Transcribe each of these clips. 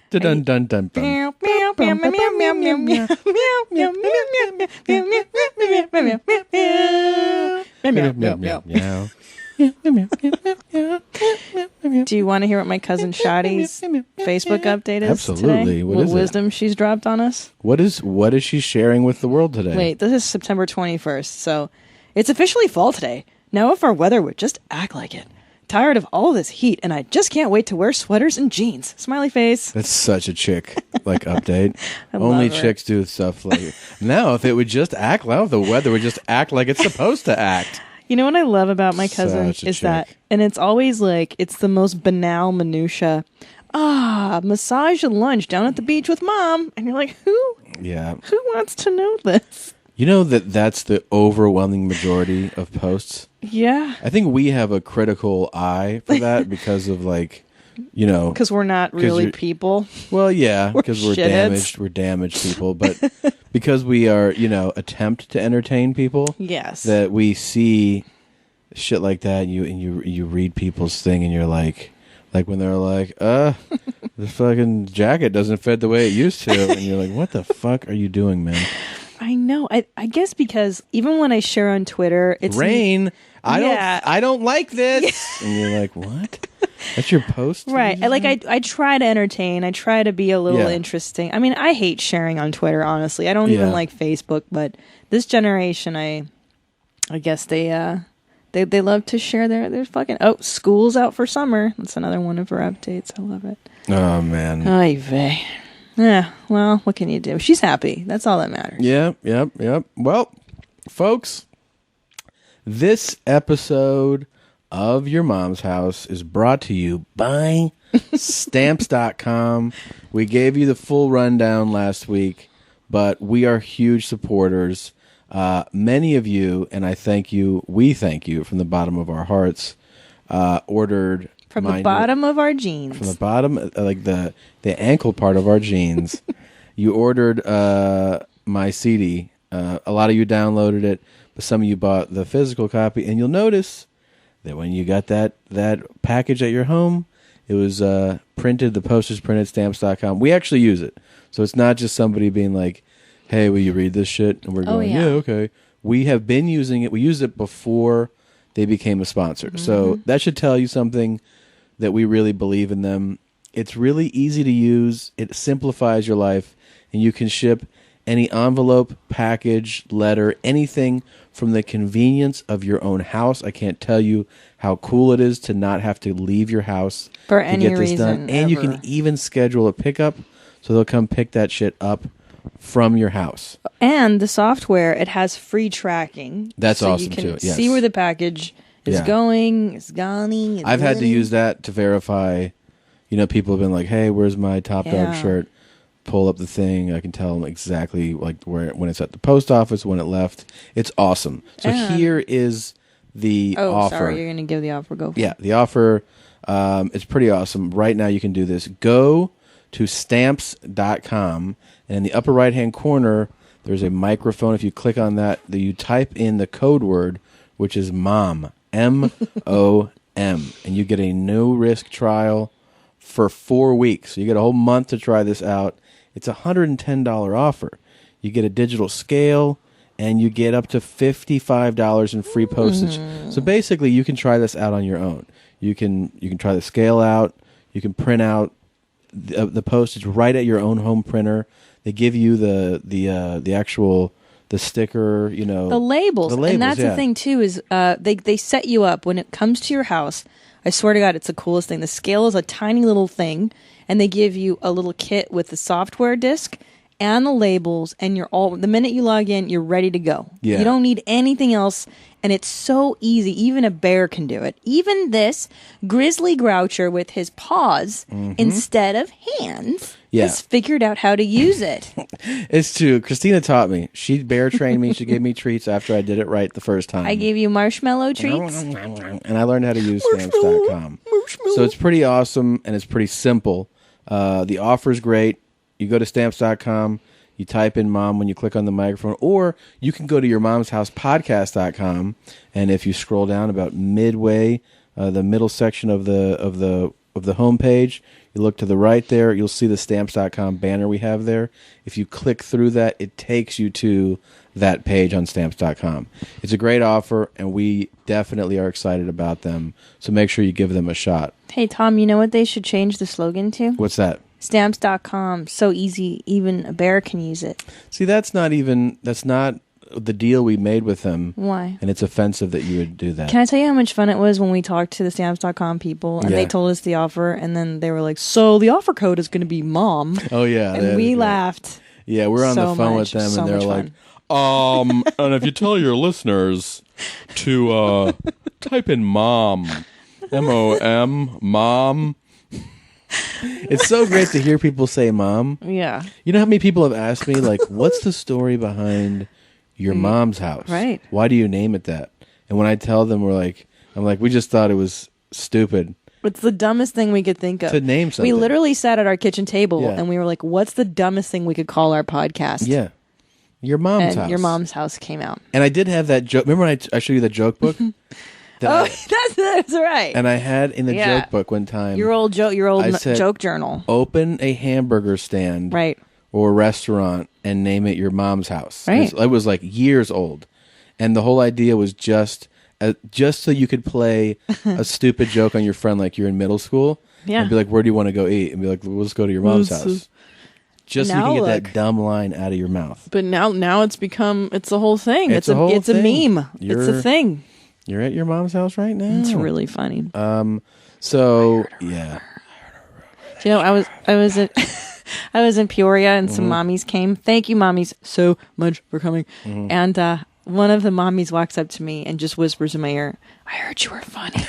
Dun dun dun dun. Do you want to hear what my cousin Shadi's Facebook update is Absolutely. today? What is it? Wisdom she's dropped on us? What is she sharing with the world today? Wait, this is September 21st, so it's officially fall today. Now if our weather would just act like it. Tired of all this heat, and I just can't wait to wear sweaters and jeans. Smiley face. That's such a chick update. I Only love her. chicks do stuff like now. If it would just act, well, if the weather would just act like it's supposed to act. You know what I love about my cousin Such a is chick. that, and it's always like, it's the most banal minutia. Massage and lunch down at the beach with mom. And you're like, who wants to know this? You know that's the overwhelming majority of posts. Yeah. I think we have a critical eye for that because of Because we're not really people. Well, yeah, because we're shitheads. damaged. We're damaged people, but because we are, attempt to entertain people. Yes. That we see shit like that, and you read people's thing, and you're like when they're like, the fucking jacket doesn't fit the way it used to, and you're like, what the fuck are you doing, man? I know. I guess because even when I share on Twitter, it's Rain. Yeah. I don't like this. And you're like, what? That's your post? Right. I try to entertain. I try to be a little interesting. I mean, I hate sharing on Twitter, honestly. I don't even like Facebook, but this generation, I guess they love to share their fucking... Oh, school's out for summer. That's another one of her updates. I love it. Oh, man. Oy vey. Yeah, well, what can you do? She's happy. That's all that matters. Yep. Well, folks, this episode of Your Mom's House is brought to you by Stamps.com. We gave you the full rundown last week, but we are huge supporters. Many of you, and we thank you from the bottom of our hearts, ordered... From the bottom of our jeans. From the bottom, like the ankle part of our jeans. You ordered my CD. A lot of you downloaded it, but some of you bought the physical copy. And you'll notice that when you got that package at your home, it was printed, the posters printed, Stamps.com. We actually use it. So it's not just somebody being like, hey, will you read this shit? And we're going, yeah, okay. We have been using it. We used it before they became a sponsor. Mm-hmm. So that should tell you something that we really believe in them. It's really easy to use. It simplifies your life, and you can ship any envelope, package, letter, anything from the convenience of your own house. I can't tell you how cool it is to not have to leave your house for to any get this reason done. And you can even schedule a pickup, so they'll come pick that shit up from your house. And the software, it has free tracking. That's so awesome you can too. Yes. see where the package is going, it's gone. I've had to use that to verify. People have been like, "Hey, where's my Top Dog shirt?" Pull up the thing. I can tell them exactly when it's at the post office, when it left. It's awesome. So here is the offer. Oh, sorry, you're going to give the offer. Go for it. Yeah, the offer. It's pretty awesome. Right now, you can do this. Go to Stamps.com, and in the upper right-hand corner, there's a microphone. If you click on that, you type in the code word, which is MOM. MOM, and you get a no-risk trial for 4 weeks. So you get a whole month to try this out. It's a $110 offer. You get a digital scale, and you get up to $55 in free postage. So basically, you can try this out on your own. You can try the scale out. You can print out the postage right at your own home printer. They give you the actual... the sticker, the labels. And that's the thing too, is they set you up when it comes to your house. I swear to God, it's the coolest thing. The scale is a tiny little thing, and they give you a little kit with the software disc and the labels, and the minute you log in, you're ready to go. Yeah. You don't need anything else, and it's so easy. Even a bear can do it. Even this grizzly groucher with his paws instead of hands has figured out how to use it. It's true. Christina taught me. She bear trained me. She gave me treats after I did it right the first time. I gave you marshmallow treats. And I learned how to use Stamps.com. So it's pretty awesome, and it's pretty simple. The offer's great. You go to Stamps.com, you type in mom when you click on the microphone, or you can go to your mom's house podcast.com, and if you scroll down about midway, the middle section of the of the homepage. You look to the right there. You'll see the Stamps.com banner we have there. If you click through that, it takes you to that page on Stamps.com. It's a great offer, and we definitely are excited about them. So make sure you give them a shot. Hey, Tom, you know what they should change the slogan to? What's that? Stamps.com. So easy, even a bear can use it. See, that's not the deal we made with them. Why? And it's offensive that you would do that. Can I tell you how much fun it was when we talked to the Stamps.com people and they told us the offer, and then they were like, so the offer code is going to be mom. Oh, yeah. And we laughed. Yeah, we're on the phone with them, and they're like, and if you tell your listeners to type in mom, M-O-M, mom. It's so great to hear people say mom. Yeah. You know how many people have asked me, like, what's the story behind your mom's house? Right. Why do you name it that? And when I tell them, I'm like, we just thought it was stupid. It's the dumbest thing we could think of. To name something. We literally sat at our kitchen table and we were like, what's the dumbest thing we could call our podcast? Yeah. Your mom's house. Your mom's house came out. And I did have that joke. Remember when I showed you the joke book? That's right. And I had in the joke book one time. Your old joke journal. Open a hamburger stand. Right. Or a restaurant and name it your mom's house. Right. It was like years old. And the whole idea was just so you could play a stupid joke on your friend like you're in middle school. Yeah. And be like, where do you want to go eat? And be like, we'll just go to your mom's house. Just so you can get that dumb line out of your mouth. But now it's become, it's a whole thing. It's a meme. It's a thing. You're at your mom's house right now. It's really funny. So, yeah. You know, I was in Peoria and some mommies came. Thank you, mommies, so much for coming. And one of the mommies walks up to me and just whispers in my ear, I heard you were funny.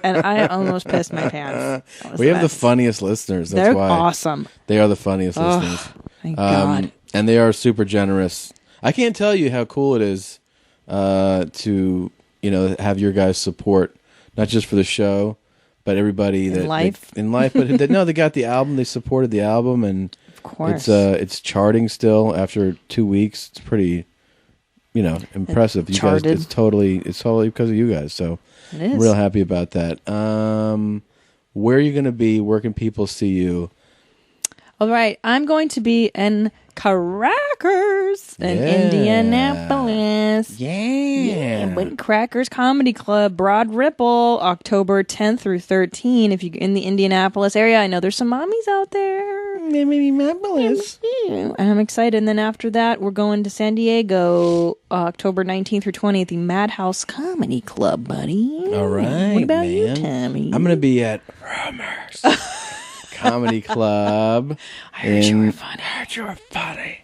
And I almost pissed my pants. We have the funniest listeners. That's They're why. Awesome. They are the funniest listeners. Thank God. And they are super generous. I can't tell you how cool it is to, have your guys' support, not just for the show, but everybody in life. But they got the album. They supported the album, and of course, it's charting still after 2 weeks. It's pretty, impressive. You guys, it's totally because of you guys. So I'm real happy about that. Where are you going to be? Where can people see you? All right, I'm going to be in Crackers in Indianapolis. Yeah. Crackers Comedy Club, Broad Ripple, October 10th through 13th. If you're in the Indianapolis area, I know there's some mommies out there. Indianapolis. And I'm excited. And then after that, we're going to San Diego, October 19th through 20th, the Madhouse Comedy Club, buddy. All right, what about you, Tommy? I'm going to be at Rumors Comedy Club. I heard you were funny.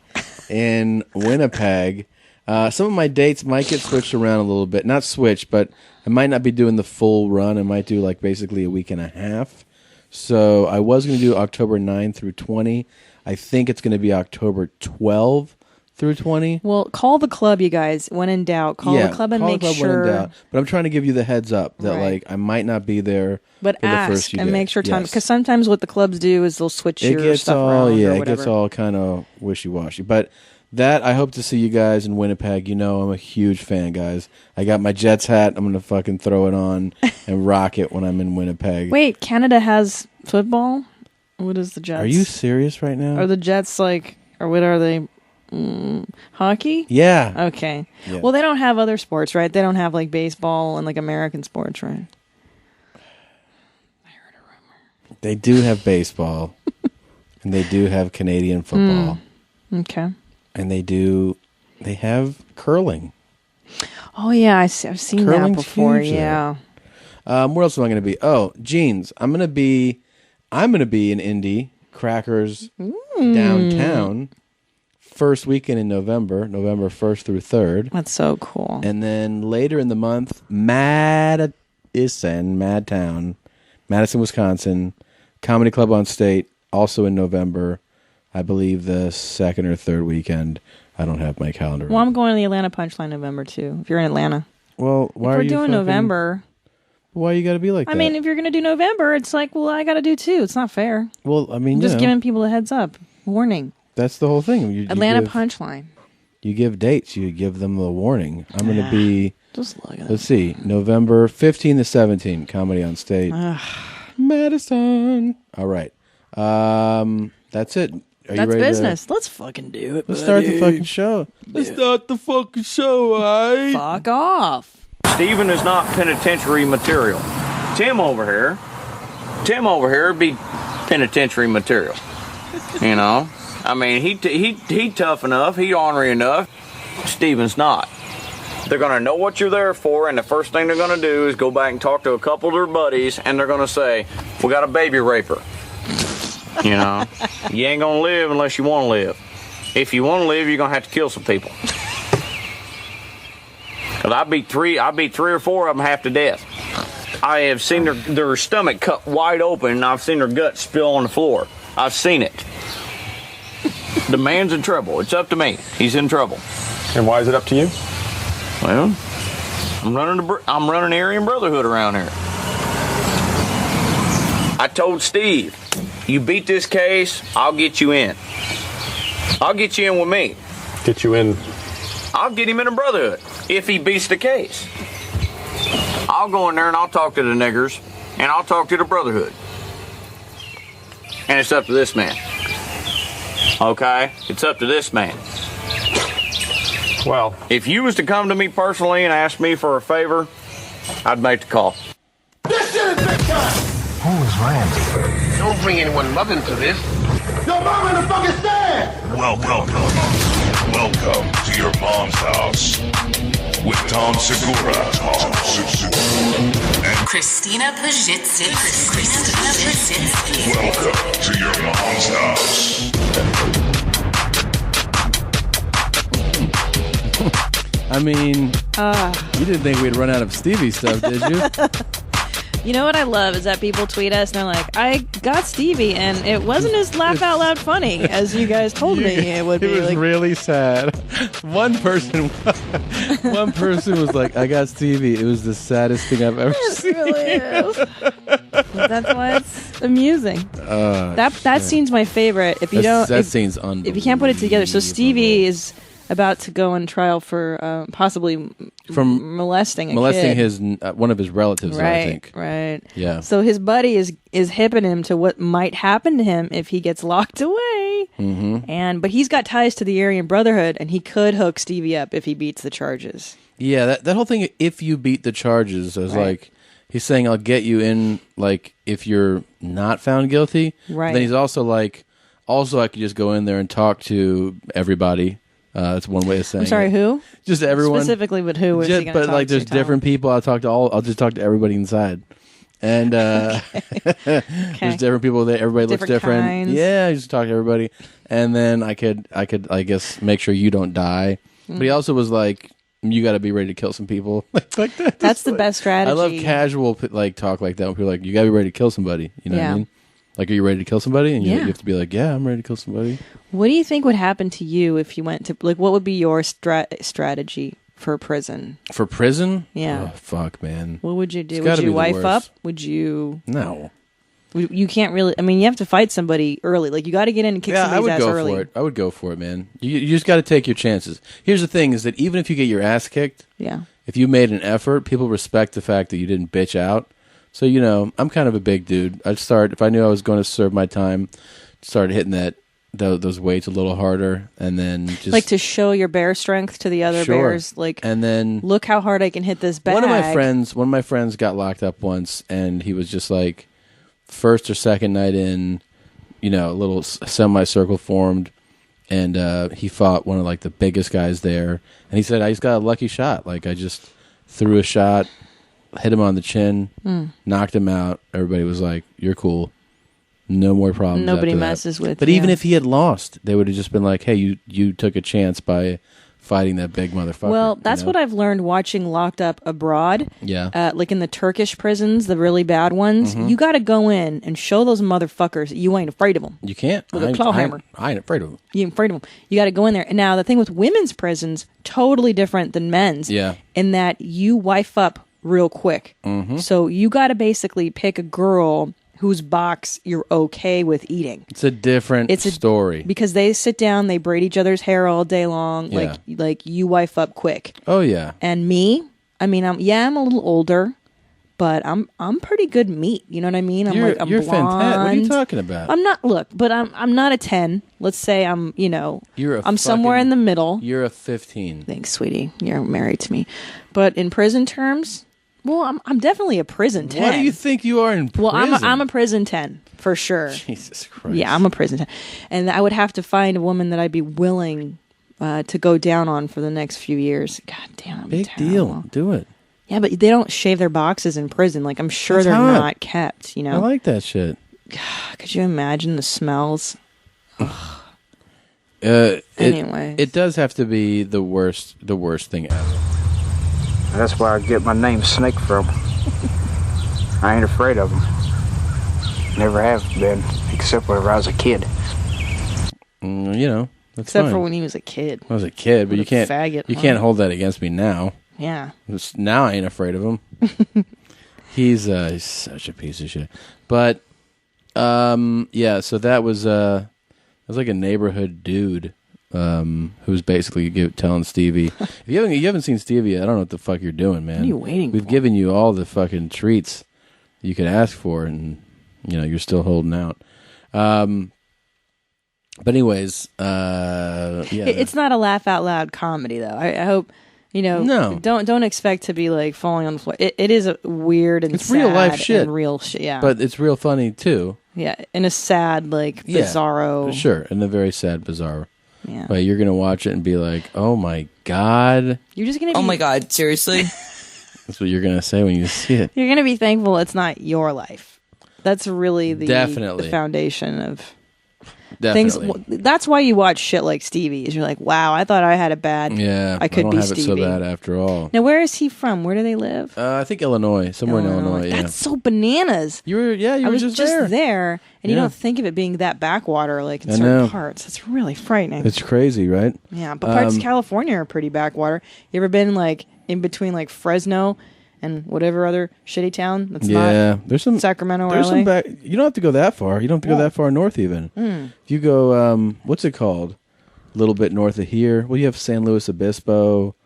In Winnipeg. Some of my dates might get switched around a little bit. Not switched, but I might not be doing the full run. I might do basically a week and a half. So I was going to do October 9 through 20. I think it's going to be October 12 through 20. Well, call the club, you guys. When in doubt, call the club and make sure. When in doubt. But I'm trying to give you the heads up that I might not be there. But for ask the first few and days. make sure time, because sometimes what the clubs do is they'll switch your stuff around. Yeah, it gets all kind of wishy-washy. But that, I hope to see you guys in Winnipeg. I'm a huge fan, guys. I got my Jets hat. I'm going to fucking throw it on and rock it when I'm in Winnipeg. Wait, Canada has football? What is the Jets? Are you serious right now? Are the Jets or what are they? Hockey? Yeah. Okay. Yeah. Well, they don't have other sports, right? They don't have baseball and American sports, right? I heard a rumor. They do have baseball, and they do have Canadian football. Okay. And they have curling. Oh yeah, I've seen Curling's that before. Huge, yeah. Where else am I going to be? Oh, jeans. I'm going to be in Indy, Crackers, downtown. First weekend in November 1st through 3rd. That's so cool. And then later in the month, Madison, Wisconsin, Comedy Club on State, also in November. I believe the second or third weekend. I don't have my calendar. Well, I'm going to the Atlanta Punchline November too. If you're in Atlanta. Well, why are you doing November? Why you got to be like that? I mean, if you're going to do November, it's I got to do too. It's not fair. Well, I mean, I'm just giving people a heads up, warning. That's the whole thing. Atlanta Punchline. You give dates. You give them the warning. I'm going to be. Just look at Let's see, November 15 to 17, Comedy on State. Madison. All right. That's it. Are That's you ready business. Let's fucking do it. Let's start the fucking show. Let's start the fucking show, all right? Fuck off. Steven is not penitentiary material. Tim over here would be penitentiary material. You know? I mean, he tough enough, he ornery enough. Steven's not. They're going to know what you're there for, and the first thing they're going to do is go back and talk to a couple of their buddies, and they're going to say, we got a baby raper. You know? You ain't going to live unless you want to live. If you want to live, you're going to have to kill some people. Because I beat three or four of them half to death. I have seen their stomach cut wide open, and I've seen their guts spill on the floor. I've seen it. The man's in trouble. It's up to me. He's in trouble. And why is it up to you? Well, I'm running the Aryan Brotherhood around here. I told Steve, you beat this case, I'll get you in. I'll get you in with me. Get you in? I'll get him in a brotherhood if he beats the case. I'll go in there and I'll talk to the niggers and I'll talk to the brotherhood. And it's up to this man. Okay? It's up to this man. Well, if you was to come to me personally and ask me for a favor, I'd make the call. This shit is big time! Who is Randy? Don't bring anyone mother into this. Your mom in the fucking stand! Welcome to your mom's house with Tom Segura and Christina Pazsitzky. welcome to your mom's house. I mean, you didn't think we'd run out of Stevie stuff, did you? You know what I love is that people tweet us and they're like, I got Stevie and it wasn't as laugh out loud funny as you guys told me it would be. It was like, really sad. One person was like, I got Stevie. It was the saddest thing I've ever seen. It really is. That's why it's amusing. That scene's my favorite. If you that scene's unbelievable. If you can't put it together, so Stevie is about to go on trial for possibly molesting a kid. his one of his relatives. Right, I think. right. Yeah. So his buddy is hipping him to what might happen to him if he gets locked away. Mm-hmm. But he's got ties to the Aryan Brotherhood, and he could hook Stevie up if he beats the charges. Yeah, that whole thing. If you beat the charges, is like he's saying, I'll get you in. Like if you're not found guilty, right? Then he's also like, I could just go in there and talk to everybody. That's one way of saying. I'm sorry, it. Who? Just everyone. Specifically, but who is he going to talk like, to? there's different people. I'll just talk to everybody inside, and there's different people there. Everybody looks different. Kinds. Yeah, I just talk to everybody, and then I could, I guess, make sure you don't die. But he also was like, you got to be ready to kill some people. like that. That's the best strategy. I love casual talk like that when people are like, you got to be ready to kill somebody. You know what I mean? Like, are you ready to kill somebody? And you have to be like, yeah, I'm ready to kill somebody. What do you think would happen to you if you went to, like, what would be your strategy for prison? For prison? Yeah. Oh, fuck, man. What would you do? Would you wife up? Would you? No. You can't really, I mean, you have to fight somebody early. Like, you got to get in and kick somebody's ass early. For it. I would go for it, man. You just got to take your chances. Here's the thing, is that even if you get your ass kicked, if you made an effort, people respect the fact that you didn't bitch out. So, you know, I'm kind of a big dude. I'd start, if I knew I was going to serve my time, start hitting those weights a little harder, and then just... Like to show your bear strength to the other bears. Like, and then... Look how hard I can hit this bag. One of my friends got locked up once, and he was just like, first or second night in, you know, a little semicircle formed, and he fought one of, like, the biggest guys there. And he said, I just got a lucky shot. Like, I just threw a shot, hit him on the chin, knocked him out. Everybody was like, you're cool. No more problems. Nobody messes with you. But even if he had lost, they would have just been like, hey, you took a chance by fighting that big motherfucker. Well, that's what I've learned watching Locked Up Abroad. Yeah. Like in the Turkish prisons, the really bad ones, you got to go in and show those motherfuckers that you ain't afraid of them. You can't. With a claw hammer. I ain't afraid of them. You ain't afraid of them. You got to go in there. And now the thing with women's prisons, totally different than men's. Yeah. In that you wife up real quick. So you got to basically pick a girl whose box you're okay with eating. It's a different story. Because they sit down, they braid each other's hair all day long. Yeah. Like you wife up quick. Oh, yeah. And me, I mean, I'm a little older, but I'm pretty good meat. You know what I mean? I'm You're blonde. fantastic. What are you talking about? I'm not. Look, but I'm not a 10. Let's say I'm. You're somewhere in the middle. You're a 15. Thanks, sweetie. You're married to me, but in prison terms, well, I'm definitely a prison 10. What do you think you are in prison? Well, I'm a prison 10 for sure. Jesus Christ. Yeah, I'm a prison 10, and I would have to find a woman that I'd be willing to go down on for the next few years. God damn, I'm Big terrible. deal. Do it. Yeah, but they don't shave their boxes in prison. Like, I'm sure That's they're hot. not kept, I like that shit. Could you imagine the smells? Anyway. It does have to be the worst thing ever. That's where I get my name Snake from. I ain't afraid of them. Never have been, except whenever I was a kid. That's Except fine. for when he was a kid. I was a kid, but What a faggot, you huh? can't hold that against me now. Yeah. Now I ain't afraid of him. He's such a piece of shit. But yeah, so that was like a neighborhood dude who's basically telling Stevie, if you haven't seen Stevie yet, I don't know what the fuck you're doing, man. What are you waiting We've for? given you all the fucking treats you could ask for, and you're still holding out. But anyways, yeah, It's not a laugh out loud comedy, though. I hope No. Don't expect to be like falling on the floor. It is a weird and it's sad real life shit, and real shit. Yeah, but it's real funny too. yeah, in a sad bizarro. Sure, in a very sad, bizarre. Yeah. But you're gonna watch it and be like, "Oh my god!" You're just gonna. Oh my god! Seriously? That's what you're gonna say when you see it. You're gonna be thankful it's not your life. That's really Definitely. the foundation of Definitely. things. That's why you watch shit like Stevie's. You're like, wow, I thought I had it bad. Yeah, I could don't be have Stevie. it so bad after all. Now, where is he from? Where do they live? I think Illinois, somewhere in Illinois. Yeah, That's so bananas. you were I was just there, and you Yeah. don't think of it being that backwater like in I certain know. parts. It's really frightening. It's crazy, right? Yeah, but parts of California are pretty backwater. You ever been like in between like Fresno and whatever other shitty town that's Yeah, not there's some Sacramento or There's LA? some back. You don't have to go that far. You don't have to go that far north even. If you go, what's it called? A little bit north of here. Well, you have San Luis Obispo,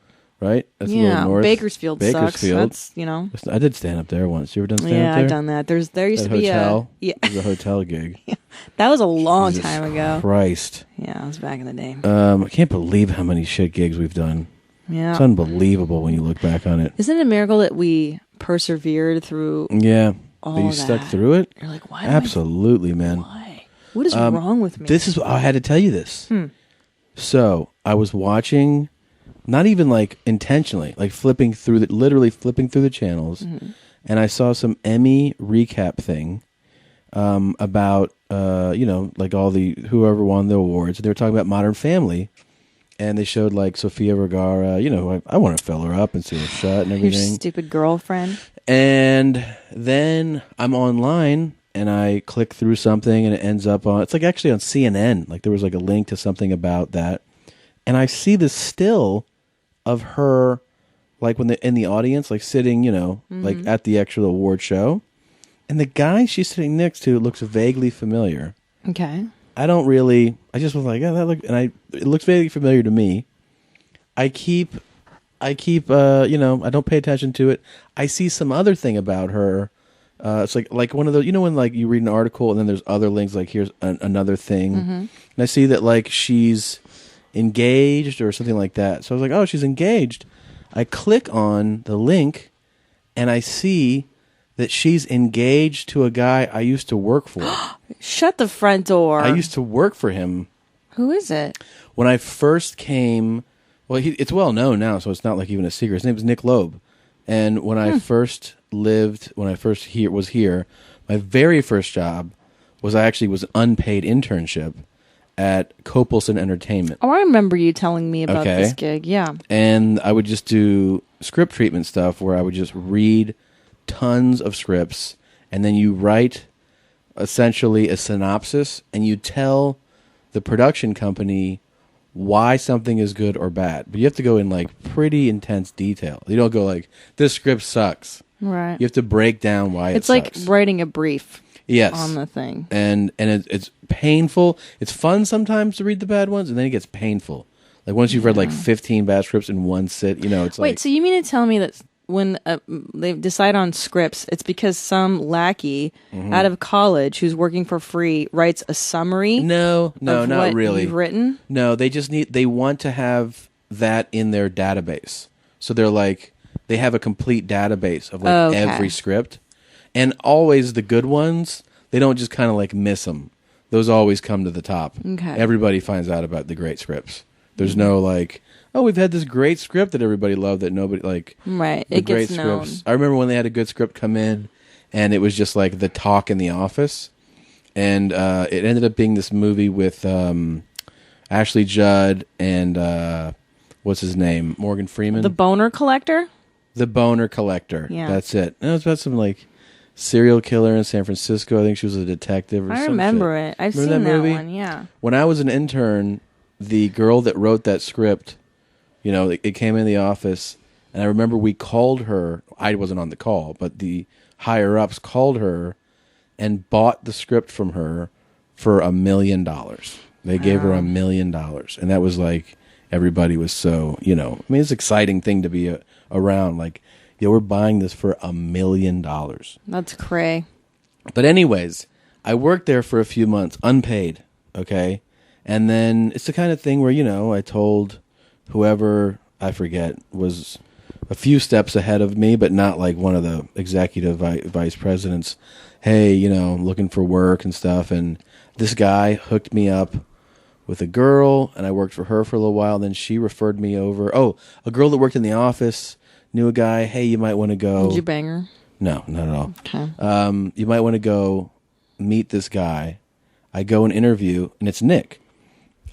right? That's a Yeah, little north. Bakersfield sucks. That's I did stand up there once. You ever done stand up yeah, there? I've done that. There used That to be hotel. a It was a hotel gig. that was a long Jesus time ago. Christ. Yeah, it was back in the day. I can't believe how many shit gigs we've done. Yeah, It's unbelievable when you look back on it. isn't it a miracle that we persevered through? Yeah. All But you that. stuck through it? You're like, why? Absolutely, man. Why? What is wrong with me? This is I had to tell you this. So I was watching, not even like intentionally, like literally flipping through the channels, and I saw some Emmy recap thing about like all the whoever won the awards. They were talking about Modern Family, and they showed like Sofia Vergara. I want to fill her up and see her shut and Your everything. stupid girlfriend. And then I'm online and I click through something and it ends up on, it's like actually on CNN. Like there was like a link to something about that. And I see this still of her, like when in the audience, like sitting, like at the actual award show. And the guy she's sitting next to looks vaguely familiar. Okay. I just was like, it looks vaguely familiar to me. I keep, I don't pay attention to it. I see some other thing about her. It's like one of those, when like you read an article and then there's other links, like here's another thing. And I see that like she's engaged or something like that. So I was like, oh, she's engaged. I click on the link and I see that she's engaged to a guy I used to work for. Shut the front door. I used to work for him. Who is it? When I first came, well, it's well known now, so it's not like even a secret. His name was Nick Loeb. And when I first was here, my very first job was I actually was an unpaid internship at Copelson Entertainment. Oh, I remember you telling me about Okay. this gig. Yeah. And I would just do script treatment stuff where I would just read tons of scripts, and then you write essentially a synopsis, and you tell the production company why something is good or bad. But you have to go in like pretty intense detail. You don't go like, this script sucks. Right. You have to break down why It's it like sucks. writing a brief. Yes. On the thing. And it's painful. It's fun sometimes to read the bad ones, and then it gets painful. Like once you've read like 15 bad scripts in one sit, it's Wait, like... so you mean to tell me that when they decide on scripts, it's because some lackey out of college who's working for free writes a summary. No, of not what really. You've written. No, they want to have that in their database. So they're like, they have a complete database of like every script, and always the good ones. They don't just kind of like miss them. Those always come to the top. Okay. Everybody finds out about the great scripts. There's no like, oh, we've had this great script that everybody loved that nobody like. Right. The It great gets known. scripts. I remember when they had a good script come in, and it was just like the talk in the office, and it ended up being this movie with Ashley Judd and what's his name, Morgan Freeman. The Boner Collector. The Boner Collector. Yeah. That's it. And it was about some like serial killer in San Francisco. I think she was a detective or something. I remember it. I've seen that one, yeah. When I was an intern, the girl that wrote that script, you know, it came in the office, and I remember we called her. I wasn't on the call, but the higher-ups called her and bought the script from her for $1 million. They gave her $1 million. And that was like, everybody was so, you know, I mean, it's an exciting thing to be around. Like, yeah, we're buying this for $1 million. That's cray. But anyways, I worked there for a few months, unpaid, okay? And then it's the kind of thing where, you know, I told whoever, I forget, was a few steps ahead of me, but not like one of the executive vice presidents, hey, you know, I'm looking for work and stuff. And this guy hooked me up with a girl, and I worked for her for a little while. Then she referred me over. Oh, a girl that worked in the office knew a guy. Hey, you might want to go. Did you bang her? No, not at all. Okay. You might want to go meet this guy. I go and interview, and it's Nick.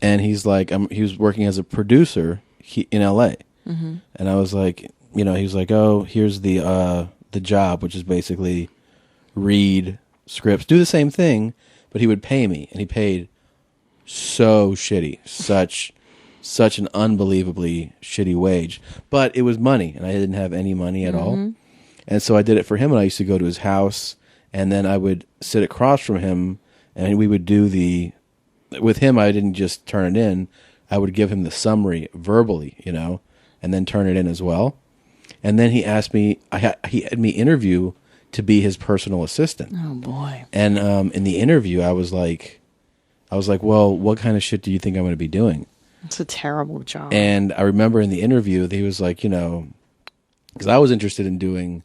And he's like, he was working as a producer in L.A. Mm-hmm. And I was like, you know, he was like, oh, here's the job, which is basically read scripts, do the same thing, but he would pay me, and he paid so shitty, such an unbelievably shitty wage. But it was money, and I didn't have any money at all. And so I did it for him, and I used to go to his house, and then I would sit across from him, and we would do with him, I didn't just turn it in. I would give him the summary verbally, you know, and then turn it in as well. And then he asked me, he had me interview to be his personal assistant. Oh, boy. And in the interview, I was like, well, what kind of shit do you think I'm going to be doing? It's a terrible job. And I remember in the interview, he was like, you know, because I was interested in doing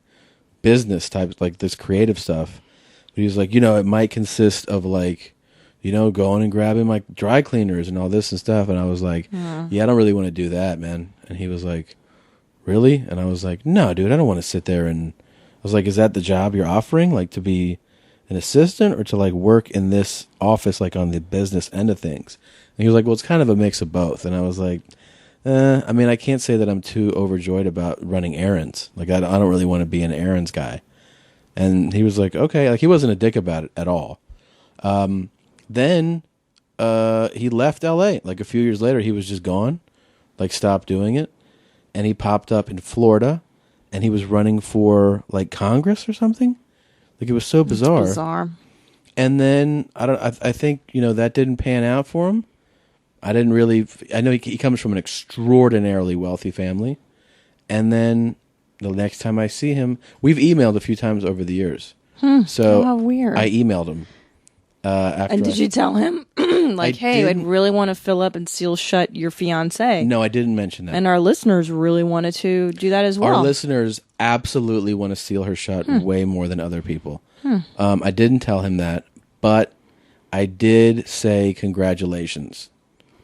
business types, like this creative stuff. But he was like, you know, it might consist of like, you know, going and grabbing my dry cleaners and all this and stuff. And I was like, yeah, I don't really want to do that, man. And he was like, really? And I was like, no, dude, I don't want to sit there. And I was like, is that the job you're offering? Like to be an assistant or to like work in this office, like on the business end of things? And he was like, well, it's kind of a mix of both. And I was like, I mean, I can't say that I'm too overjoyed about running errands. Like, I don't really want to be an errands guy. And he was like, okay. Like, he wasn't a dick about it at all. Then he left L.A. Like, a few years later, he was just gone. Like, stopped doing it. And he popped up in Florida. And he was running for, like, Congress or something. Like, it was so bizarre. It's bizarre. And then, I think, you know, that didn't pan out for him. I know he comes from an extraordinarily wealthy family. And then the next time I see him, we've emailed a few times over the years. So how weird. I emailed him. And did you tell him, like, hey, I'd really want to fill up and seal shut your fiance? No, I didn't mention that. And our listeners really wanted to do that as well. Our listeners absolutely want to seal her shut way more than other people. I didn't tell him that, but I did say congratulations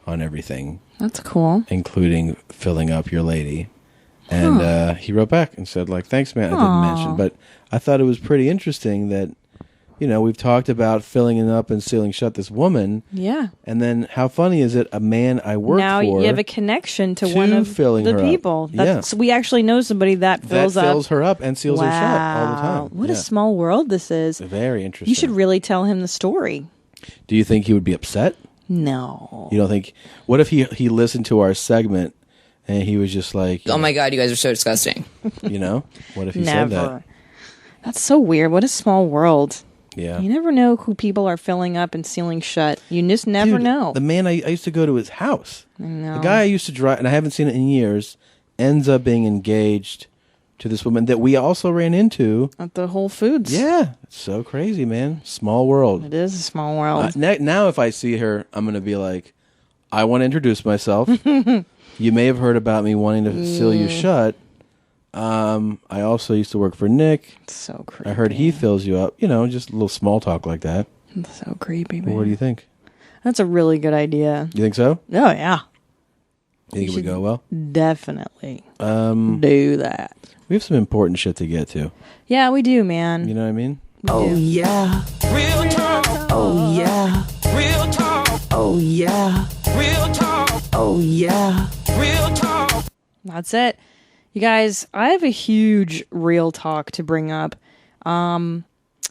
on everything. That's cool. Including filling up your lady. And he wrote back and said, like, thanks, man. I didn't mention. But I thought it was pretty interesting that, you know, we've talked about filling up and sealing shut this woman. Yeah. And then how funny is it, a man I work now for. Now you have a connection to one of the people. That's, we actually know somebody that fills her up and seals her shut all the time. What a small world this is. Very interesting. You should really tell him the story. Do you think he would be upset? No. You don't think? What if he listened to our segment and he was just like, oh my God, you guys are so disgusting. You know? What if he said that? That's so weird. What a small world. Yeah. You never know who people are filling up and sealing shut. You just never know. The man I used to go to his house. I know. The guy I used to drive, and I haven't seen it in years, ends up being engaged to this woman that we also ran into at the Whole Foods. Yeah, it's so crazy, man. Small world. It is a small world. Now, if I see her, I'm going to be like, I want to introduce myself. You may have heard about me wanting to seal you shut. I also used to work for Nick. It's so creepy. I heard he fills you up. Just a little small talk like that. It's so creepy, man. What do you think? That's a really good idea. You think so? Oh, yeah. You think it would go well? Definitely do that. We have some important shit to get to. Yeah, we do, man. You know what I mean? Yeah. Real talk. Oh, yeah. Real talk. Oh, yeah. Real talk. Oh, yeah. Real talk. That's it. You guys, I have a huge real talk to bring up. We've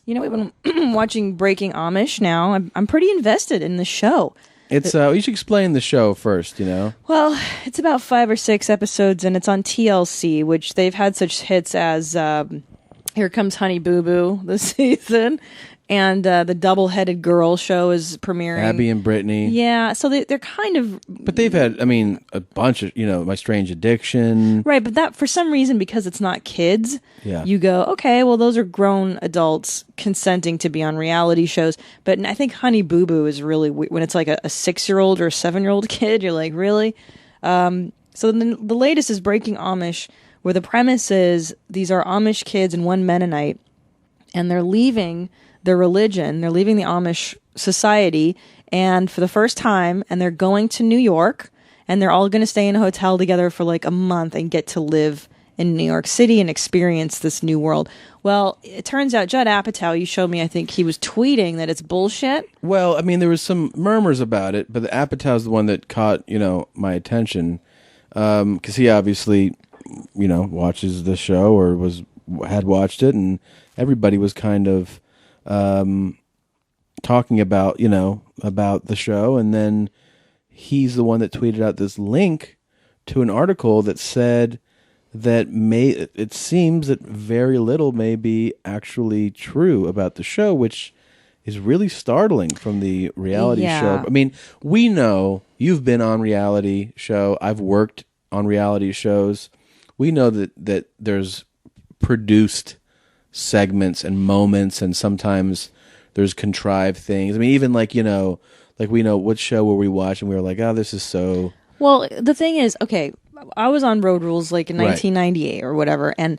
been watching Breaking Amish now. I'm pretty invested in the show. It's you should explain the show first, Well, it's about 5 or 6 episodes, and it's on TLC, which they've had such hits as Here Comes Honey Boo Boo this season, and the Double-Headed Girl show is premiering. Abby and Brittany. Yeah, so they're kind of... But they've had, a bunch of, My Strange Addiction. Right, but that, for some reason, because it's not kids, yeah. You go, okay, well, those are grown adults consenting to be on reality shows. But I think Honey Boo Boo is really, when it's like a 6-year-old or a 7-year-old kid, you're like, really? So then the latest is Breaking Amish, where the premise is these are Amish kids and one Mennonite, and they're leaving their religion, they're leaving the Amish society, and for the first time, and they're going to New York, and they're all going to stay in a hotel together for like a month and get to live in New York City and experience this new world. Well, it turns out Judd Apatow, you showed me, I think he was tweeting that it's bullshit. Well, there was some murmurs about it, but the Apatow's the one that caught, my attention, because he obviously, watches the show or had watched it, and everybody was kind of talking about, about the show, and then he's the one that tweeted out this link to an article that said that it seems that very little may be actually true about the show, which is really startling from the reality show. We know you've been on reality show. I've worked on reality shows. We know that there's produced segments and moments, and sometimes there's contrived things. Even like we know what show were we watching, we were like, oh, this is so... Well, the thing is, okay, I was on Road Rules like in 1998 or whatever, and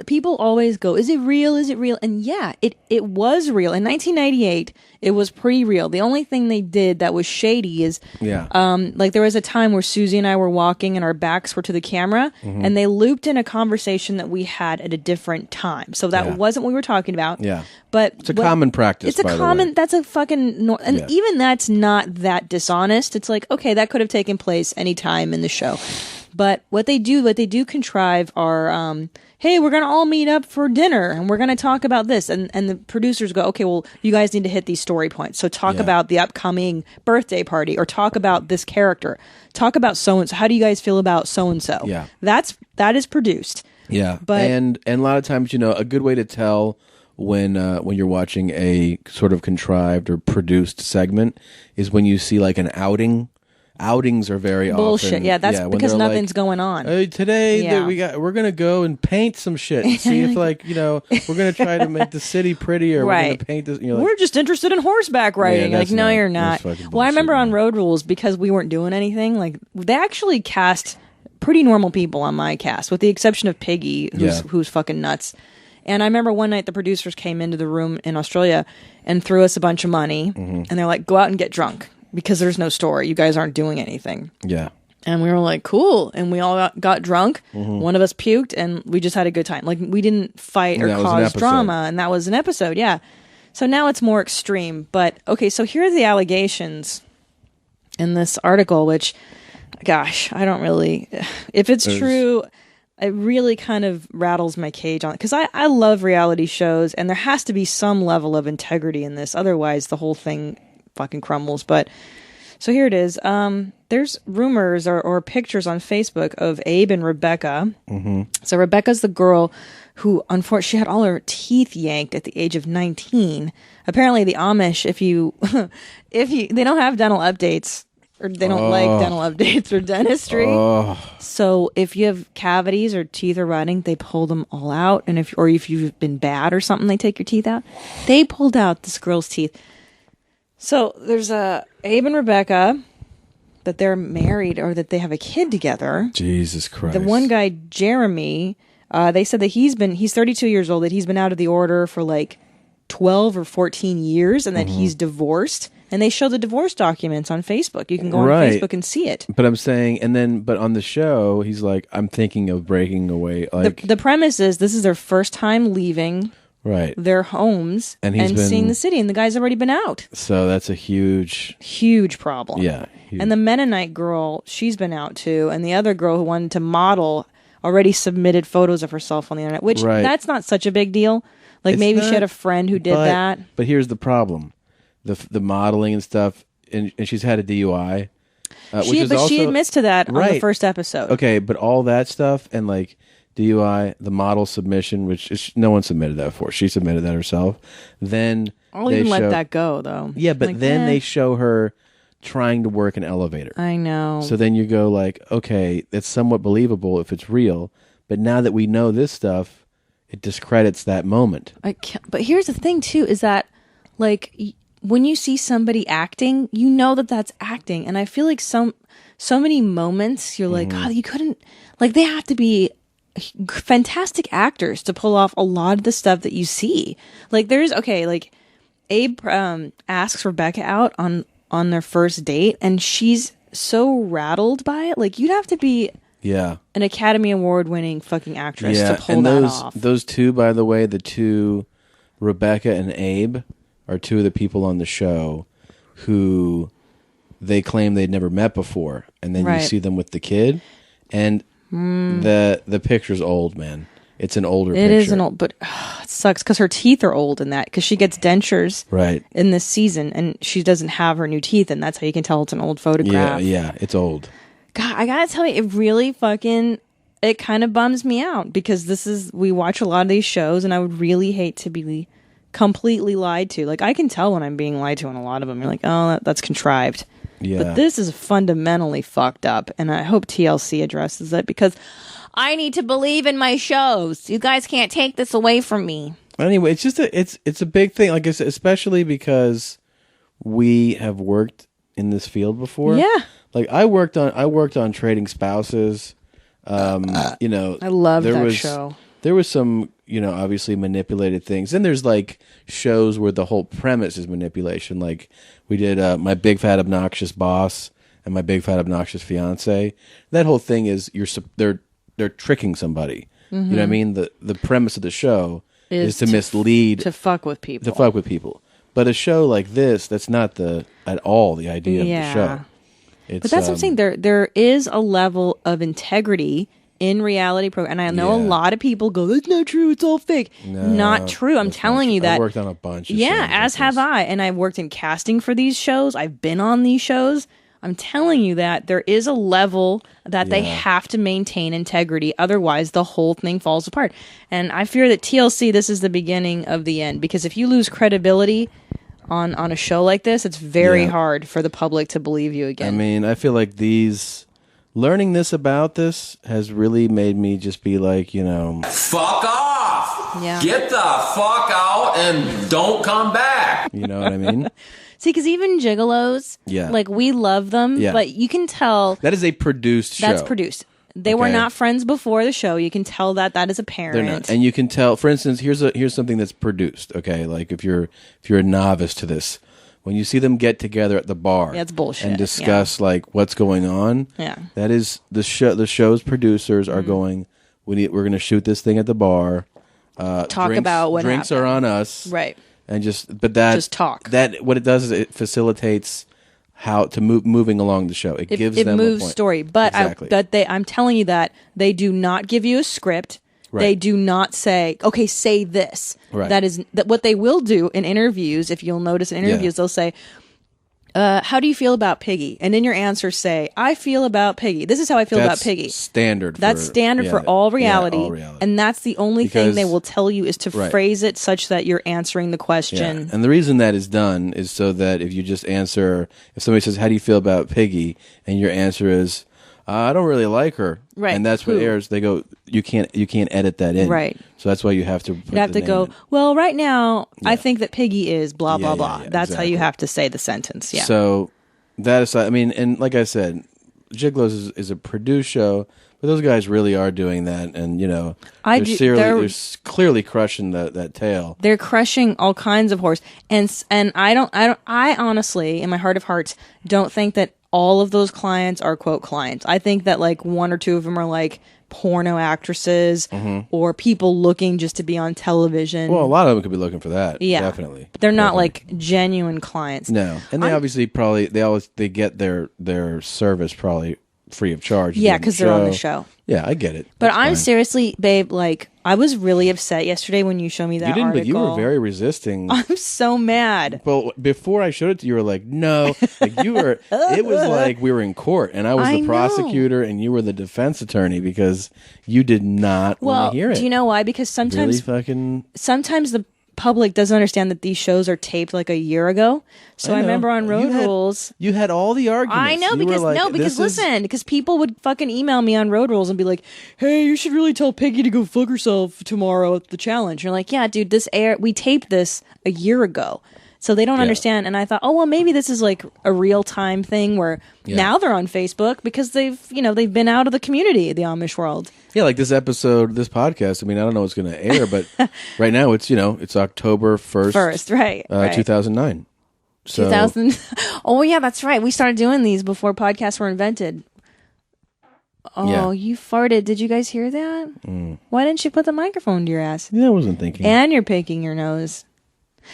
people always go, is it real? Is it real? And yeah, it was real. In 1998, it was pretty real. The only thing they did that was shady is, there was a time where Susie and I were walking and our backs were to the camera, and they looped in a conversation that we had at a different time. So that wasn't what we were talking about. Yeah. But it's a common practice. It's a common. That's a fucking. And even that's not that dishonest. It's like, okay, that could have taken place any time in the show. But what they do contrive are, hey, we're going to all meet up for dinner and we're going to talk about this. And the producers go, okay, well, you guys need to hit these story points. So talk about the upcoming birthday party, or talk about this character. Talk about so-and-so. How do you guys feel about so-and-so? Yeah. That is produced. Yeah. But, and a lot of times, a good way to tell when you're watching a sort of contrived or produced segment is when you see like an outing. Outings are very bullshit. often. Yeah, that's because nothing's going on. Hey, today we're gonna go and paint some shit and see if we're gonna try to make the city prettier. Right. We're gonna paint this. We're just interested in horseback riding. No, you're not. Well, I remember on Road Rules, because we weren't doing anything. They actually cast pretty normal people on my cast, with the exception of Piggy, who's fucking nuts. And I remember one night the producers came into the room in Australia and threw us a bunch of money, and they're like, "Go out and get drunk." Because there's no story. You guys aren't doing anything. Yeah. And we were like, cool. And we all got drunk. One of us puked, and we just had a good time. We didn't fight or cause drama. And that was an episode, yeah. So now it's more extreme. But, okay, so here are the allegations in this article, which, gosh, I don't really... If it's true, it really kind of rattles my cage on it. Because I love reality shows, and there has to be some level of integrity in this. Otherwise, the whole thing... fucking crumbles. But so here it is. There's rumors or pictures on Facebook of Abe and Rebecca. So Rebecca's the girl who, unfortunately, she had all her teeth yanked at the age of 19. Apparently, the Amish, if you they don't have dental updates or they don't like dental updates or dentistry. So if you have cavities or teeth are rotting, they pull them all out. And if you've been bad or something, they take your teeth out. They pulled out this girl's teeth. So there's Abe and Rebecca, that they're married or that they have a kid together. Jesus Christ. The one guy, Jeremy, they said that he's 32 years old, that he's been out of the order for like 12 or 14 years, and that he's divorced. And they show the divorce documents on Facebook. You can go on Facebook and see it. But I'm saying, but on the show, he's like, I'm thinking of breaking away. Like the premise is this is their first time leaving their homes and seeing the city, and the guy's already been out. So that's a huge problem. Yeah. And the Mennonite girl, she's been out too, and the other girl who wanted to model already submitted photos of herself on the internet, which that's not such a big deal. Like maybe she had a friend who did that. But here's the problem. The modeling and stuff, and she's had a DUI. She admits to that on the first episode. Okay, but all that stuff and like DUI, the model submission, no one submitted that for. She submitted that herself. Then I'll even let that go, though. Yeah, but then they show her trying to work an elevator. I know. So then you go like, okay, it's somewhat believable if it's real. But now that we know this stuff, it discredits that moment. But here's the thing, too, is that like when you see somebody acting, you know that that's acting. And I feel like so many moments you're like, God, you couldn't, like they have to be fantastic actors to pull off a lot of the stuff that you see. Like like Abe asks Rebecca out on their first date, and she's so rattled by it. Like you'd have to be an Academy Award winning fucking actress to pull that off. Those two, by the way, the two, Rebecca and Abe, are two of the people on the show who they claim they'd never met before, and then you see them with the kid, and the picture's old, man. It's an older picture. It is an old, but it sucks because her teeth are old in that, because she gets dentures in this season, and she doesn't have her new teeth, and that's how you can tell it's an old photograph. Yeah, it's old. God, I gotta tell you, it really it kind of bums me out, because we watch a lot of these shows, and I would really hate to be completely lied to. Like, I can tell when I'm being lied to on a lot of them. You're like, oh, that's contrived. Yeah. But this is fundamentally fucked up, and I hope TLC addresses it, because I need to believe in my shows. You guys can't take this away from me. Anyway, it's just it's a big thing. Like I said, especially because we have worked in this field before. Yeah. Like I worked on Trading Spouses. You know, I love that show. There was some, obviously manipulated things. And there's like shows where the whole premise is manipulation. Like we did My Big Fat Obnoxious Boss and My Big Fat Obnoxious Fiance. That whole thing is they're tricking somebody. Mm-hmm. You know what I mean? The premise of the show is to mislead, to fuck with people. But a show like this, that's not at all the idea of the show. But that's what I'm saying. There is a level of integrity in reality program, and I know a lot of people go, "That's not true. It's all fake." No, not true. I'm telling you that. I worked on a bunch of shows. Yeah, as have I, and I've worked in casting for these shows. I've been on these shows. I'm telling you that there is a level that they have to maintain integrity. Otherwise, the whole thing falls apart. And I fear that TLC, this is the beginning of the end. Because if you lose credibility on a show like this, it's very hard for the public to believe you again. I mean, I feel like learning this about this has really made me just be like, fuck off! Yeah. Get the fuck out and don't come back! You know what I mean? See, because even gigolos, like we love them, but you can tell that is a produced show. That's produced. They were not friends before the show. You can tell that is apparent. They're not. And you can tell. For instance, here's something that's produced. Okay, like if you're a novice to this, when you see them get together at the bar, it's bullshit, and discuss like what's going on. Yeah, that is the show. The show's producers are going. We're going to shoot this thing at the bar. Talk about what drinks happened. are on us, right? And just talk. That what it does is it facilitates how to moving along the show. It gives them moves a point. Story, but exactly. I'm telling you that they do not give you a script. Right. They do not say, "Okay, say this." Right. That what they will do in interviews. If you'll notice in interviews, they'll say, how do you feel about Piggy? And in your answer say, I feel about Piggy. This is how I feel about Piggy. Standard. That's standard for all reality. Yeah, all reality. And that's the only thing they will tell you is to phrase it such that you're answering the question. Yeah. And the reason that is done is so that if you just answer, if somebody says, how do you feel about Piggy? And your answer is, I don't really like her. Right. And that's what airs. They go, you can't edit that in. Right. So that's why you have to put You have to go, in. well, right now, I think that Piggy is blah, blah, blah. That's exactly. how you have to say the sentence. Yeah. So that aside, I mean, and like I said, Gigolos is a produced show, but those guys really are doing that. And, you know, they're clearly crushing that tail. They're crushing all kinds of horse. And I honestly, in my heart of hearts, don't think that all of those clients are quote clients. I think that like one or two of them are like porno actresses or people looking just to be on television. Well, a lot of them could be looking for that. Yeah, definitely. They're not like genuine clients. No, and they obviously they get their service probably free of charge. Yeah, because they're on the show. Yeah, I get it. But I'm seriously, babe, like, I was really upset yesterday when you showed me that article. But you were very resisting. I'm so mad. Well, before I showed it to you, you were like, no. Like you were, it was like we were in court and I was the prosecutor and you were the defense attorney because you did not want to hear it. Do you know why? Because sometimes the public doesn't understand that these shows are taped like a year ago. So I remember on Road Rules, you had all the arguments. I know because people would fucking email me on Road Rules and be like, "Hey, you should really tell Piggy to go fuck herself tomorrow at the challenge." You're like, "Yeah, dude, we taped this a year ago." So they don't understand. And I thought, oh, well, maybe this is like a real time thing where now they're on Facebook because they've been out of the community, the Amish world. Yeah, like this podcast. I mean, I don't know what's going to air, but right now it's October 1st. Right. 2009. So 2000. Oh, yeah, that's right. We started doing these before podcasts were invented. Oh, you farted. Did you guys hear that? Why didn't you put the microphone to your ass? Yeah, I wasn't thinking. And you're picking your nose.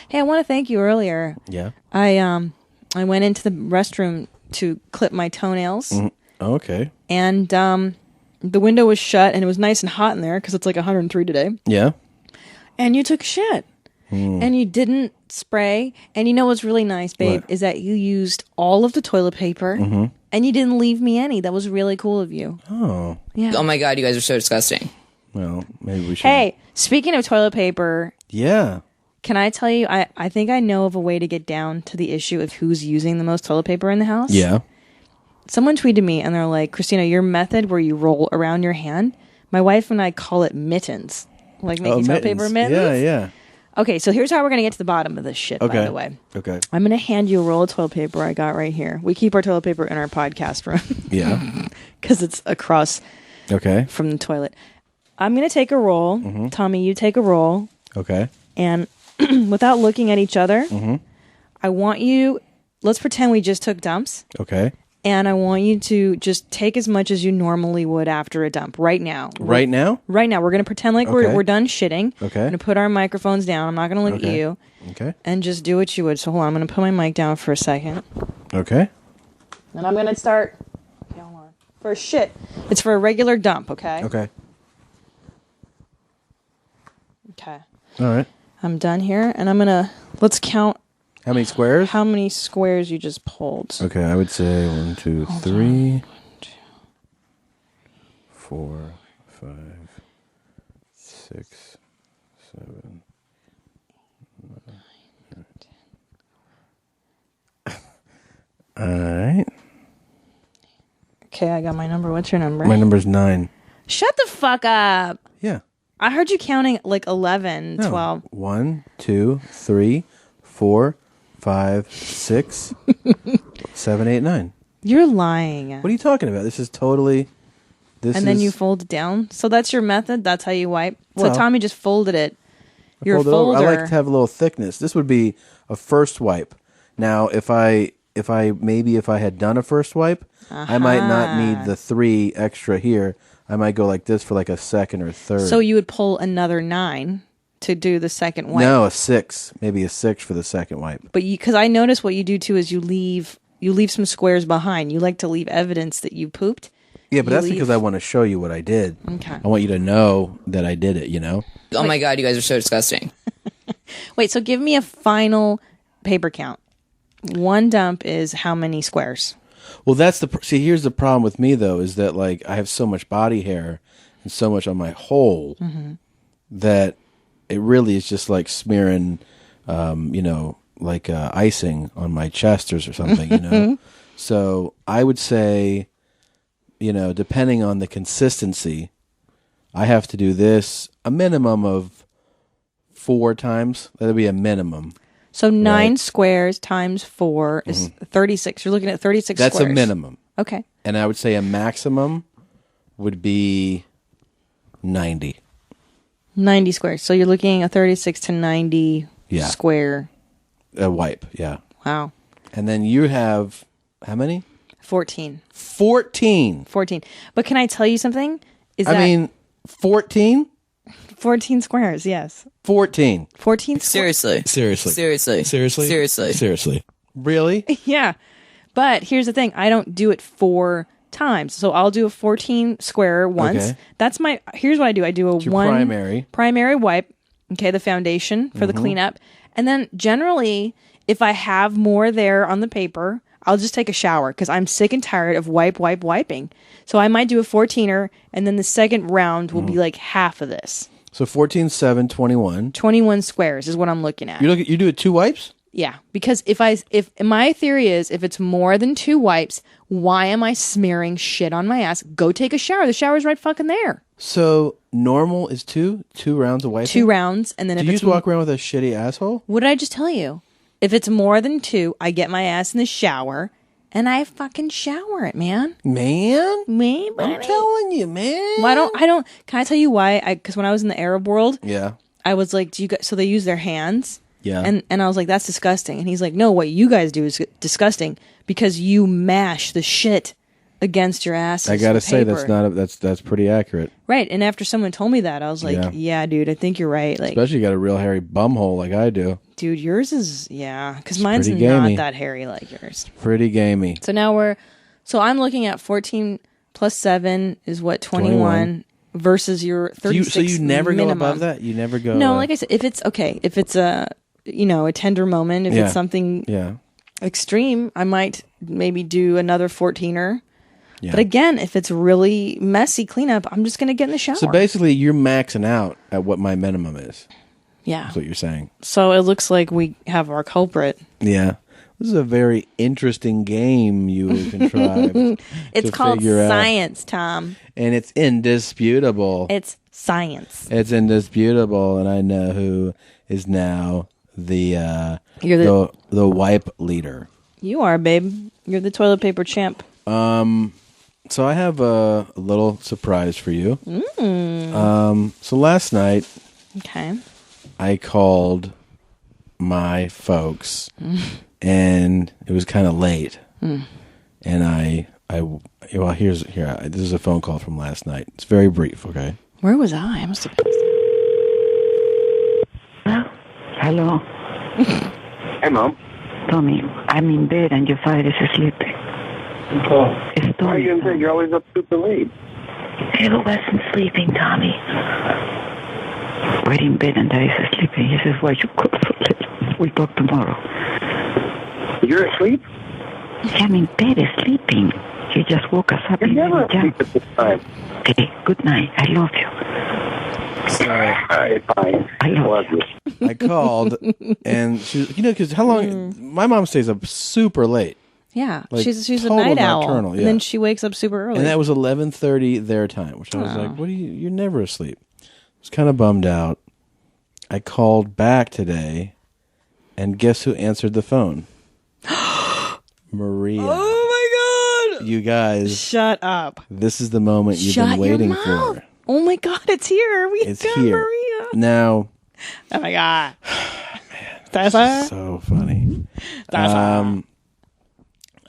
Hey, I want to thank you earlier. Yeah. I went into the restroom to clip my toenails. Okay. And the window was shut and it was nice and hot in there because it's like 103 today. Yeah. And you took a shit. And you didn't spray. And you know what's really nice, babe, is that you used all of the toilet paper and you didn't leave me any. That was really cool of you. Oh. Yeah. Oh my God, you guys are so disgusting. Well, maybe we should. Hey, speaking of toilet paper. Yeah. Can I tell you, I think I know of a way to get down to the issue of who's using the most toilet paper in the house. Yeah. Someone tweeted me and they're like, Christina, your method where you roll around your hand, my wife and I call it mittens. Like making toilet paper mittens? Yeah, yeah. Okay, so here's how we're going to get to the bottom of this shit, by the way. Okay. I'm going to hand you a roll of toilet paper I got right here. We keep our toilet paper in our podcast room. Yeah. Because it's across from the toilet. I'm going to take a roll. Tommy, you take a roll. Okay. And without looking at each other, I want you, let's pretend we just took dumps. Okay. And I want you to just take as much as you normally would after a dump right now. Right now? Right now. We're going to pretend like we're done shitting. Okay. We're going to put our microphones down. I'm not going to look at you. Okay. And just do what you would. So hold on. I'm going to put my mic down for a second. Okay. And I'm going to start. Okay, hold on. For a shit. It's for a regular dump, okay? Okay. Okay. All right. I'm done here. And I'm going to, let's count. How many squares? How many squares you just pulled. Okay, I would say 1, 2, 3, 1, 2, 4, 5, 6, 7, 9, 10. All right. Okay, I got my number. What's your number? My number's 9. Shut the fuck up. Yeah. I heard you counting like 11, No. 12. 1, 2, 3, 4, 5, 6, 7, 8, 9. You're lying. What are you talking about? This is totally... Then you fold it down? So that's your method? That's how you wipe? Well, so Tommy just folded it. Your fold it over. folder... I like to have a little thickness. This would be a first wipe. Now, if I had done a first wipe, I might not need the 3 extra here. I might go like this for like a second or third. So you would pull another 9 to do the second wipe? No, a 6. Maybe a 6 for the second wipe. But because I notice what you do too is you leave some squares behind. You like to leave evidence that you pooped. Yeah, but that's because I want to show you what I did. Okay. I want you to know that I did it, you know? Oh my God, you guys are so disgusting. Wait, so give me a final paper count. 1 dump is how many squares? Well, see. Here's the problem with me though, is that like I have so much body hair and so much on my hole that it really is just like smearing, like icing on my chest or something. So I would say, depending on the consistency, I have to do this a minimum of 4 times. That'll be a minimum. So 9 squares times 4 is 36. You're looking at 36 That's squares. a minimum. Okay. And I would say a maximum would be 90. 90 squares. So you're looking at 36 to 90 square. A wipe, yeah. Wow. And then you have, how many? 14. 14. But can I tell you something? 14? 14 squares, yes. 14. 14 squares. Seriously. Really? Yeah. But here's the thing. I don't do it 4 times. So I'll do a 14 square once. Okay. Here's what I do. I do a primary wipe. Okay. The foundation for the cleanup. And then generally, if I have more there on the paper, I'll just take a shower because I'm sick and tired of wiping. So I might do a 14er, and then the second round will be like half of this. So 14, 7, 21. 21 squares is what I'm looking at. You do it 2 wipes? Yeah, because if my theory is if it's more than 2 wipes, why am I smearing shit on my ass? Go take a shower. The shower's right fucking there. So normal is 2 rounds of wiping? 2 rounds, and then do if you it's just walk around with a shitty asshole? What did I just tell you? If it's more than 2, I get my ass in the shower. And I fucking shower it, man. Man? Me, buddy. I'm telling you, man. Well, I don't. Can I tell you why? Because when I was in the Arab world, I was like, "Do you guys?" So they use their hands, and I was like, "That's disgusting." And he's like, "No, what you guys do is disgusting because you mash the shit against your ass." I gotta say that's pretty accurate, right? And after someone told me that, I was like, "Yeah, dude, I think you're right." Like, especially you got a real hairy bum hole like I do. Dude, yours is, because mine's not that hairy like yours. Pretty gamey. So so I'm looking at 14 plus 7 is what, 21 versus your 36 So you never minimum. go above that? You never go... No, like I said, if it's a, a tender moment, if it's something extreme, I might maybe do another 14er. Yeah. But again, if it's really messy cleanup, I'm just going to get in the shower. So basically, you're maxing out at what my minimum is. Yeah. That's what you're saying. So it looks like we have our culprit. Yeah. This is a very interesting game you contrived. It's called science, Tom. And it's indisputable. It's science. It's indisputable, and I know who is now the wipe leader. You are, babe. You're the toilet paper champ. So I have a little surprise for you. So last night, I called my folks, and it was kind of late. And this is a phone call from last night. It's very brief, okay? Where was I? I must have been. Hello. Hey, Mom. Tommy, I'm in bed and your father is sleeping. Why are you in bed? You're always up super late. I wasn't sleeping, Tommy. We're in bed and Dad is sleeping. He says, why you call so late? We'll talk tomorrow. You're asleep? I'm in bed sleeping. He just woke us up. You're never asleep at this time. Okay, good night. I love you. Sorry. All right, fine. I love you. I called, and she, because how long? My mom stays up super late. Yeah, like she's a night owl, nocturnal, and then she wakes up super early. And that was 11:30 their time, which I was like, "What are you? You're never asleep." I was kind of bummed out. I called back today, and guess who answered the phone? Maria. Oh my God! You guys, shut up! This is the moment you've been waiting for. Oh my God! It's here. It's got here. Maria. Now. Oh my God! Man, so funny.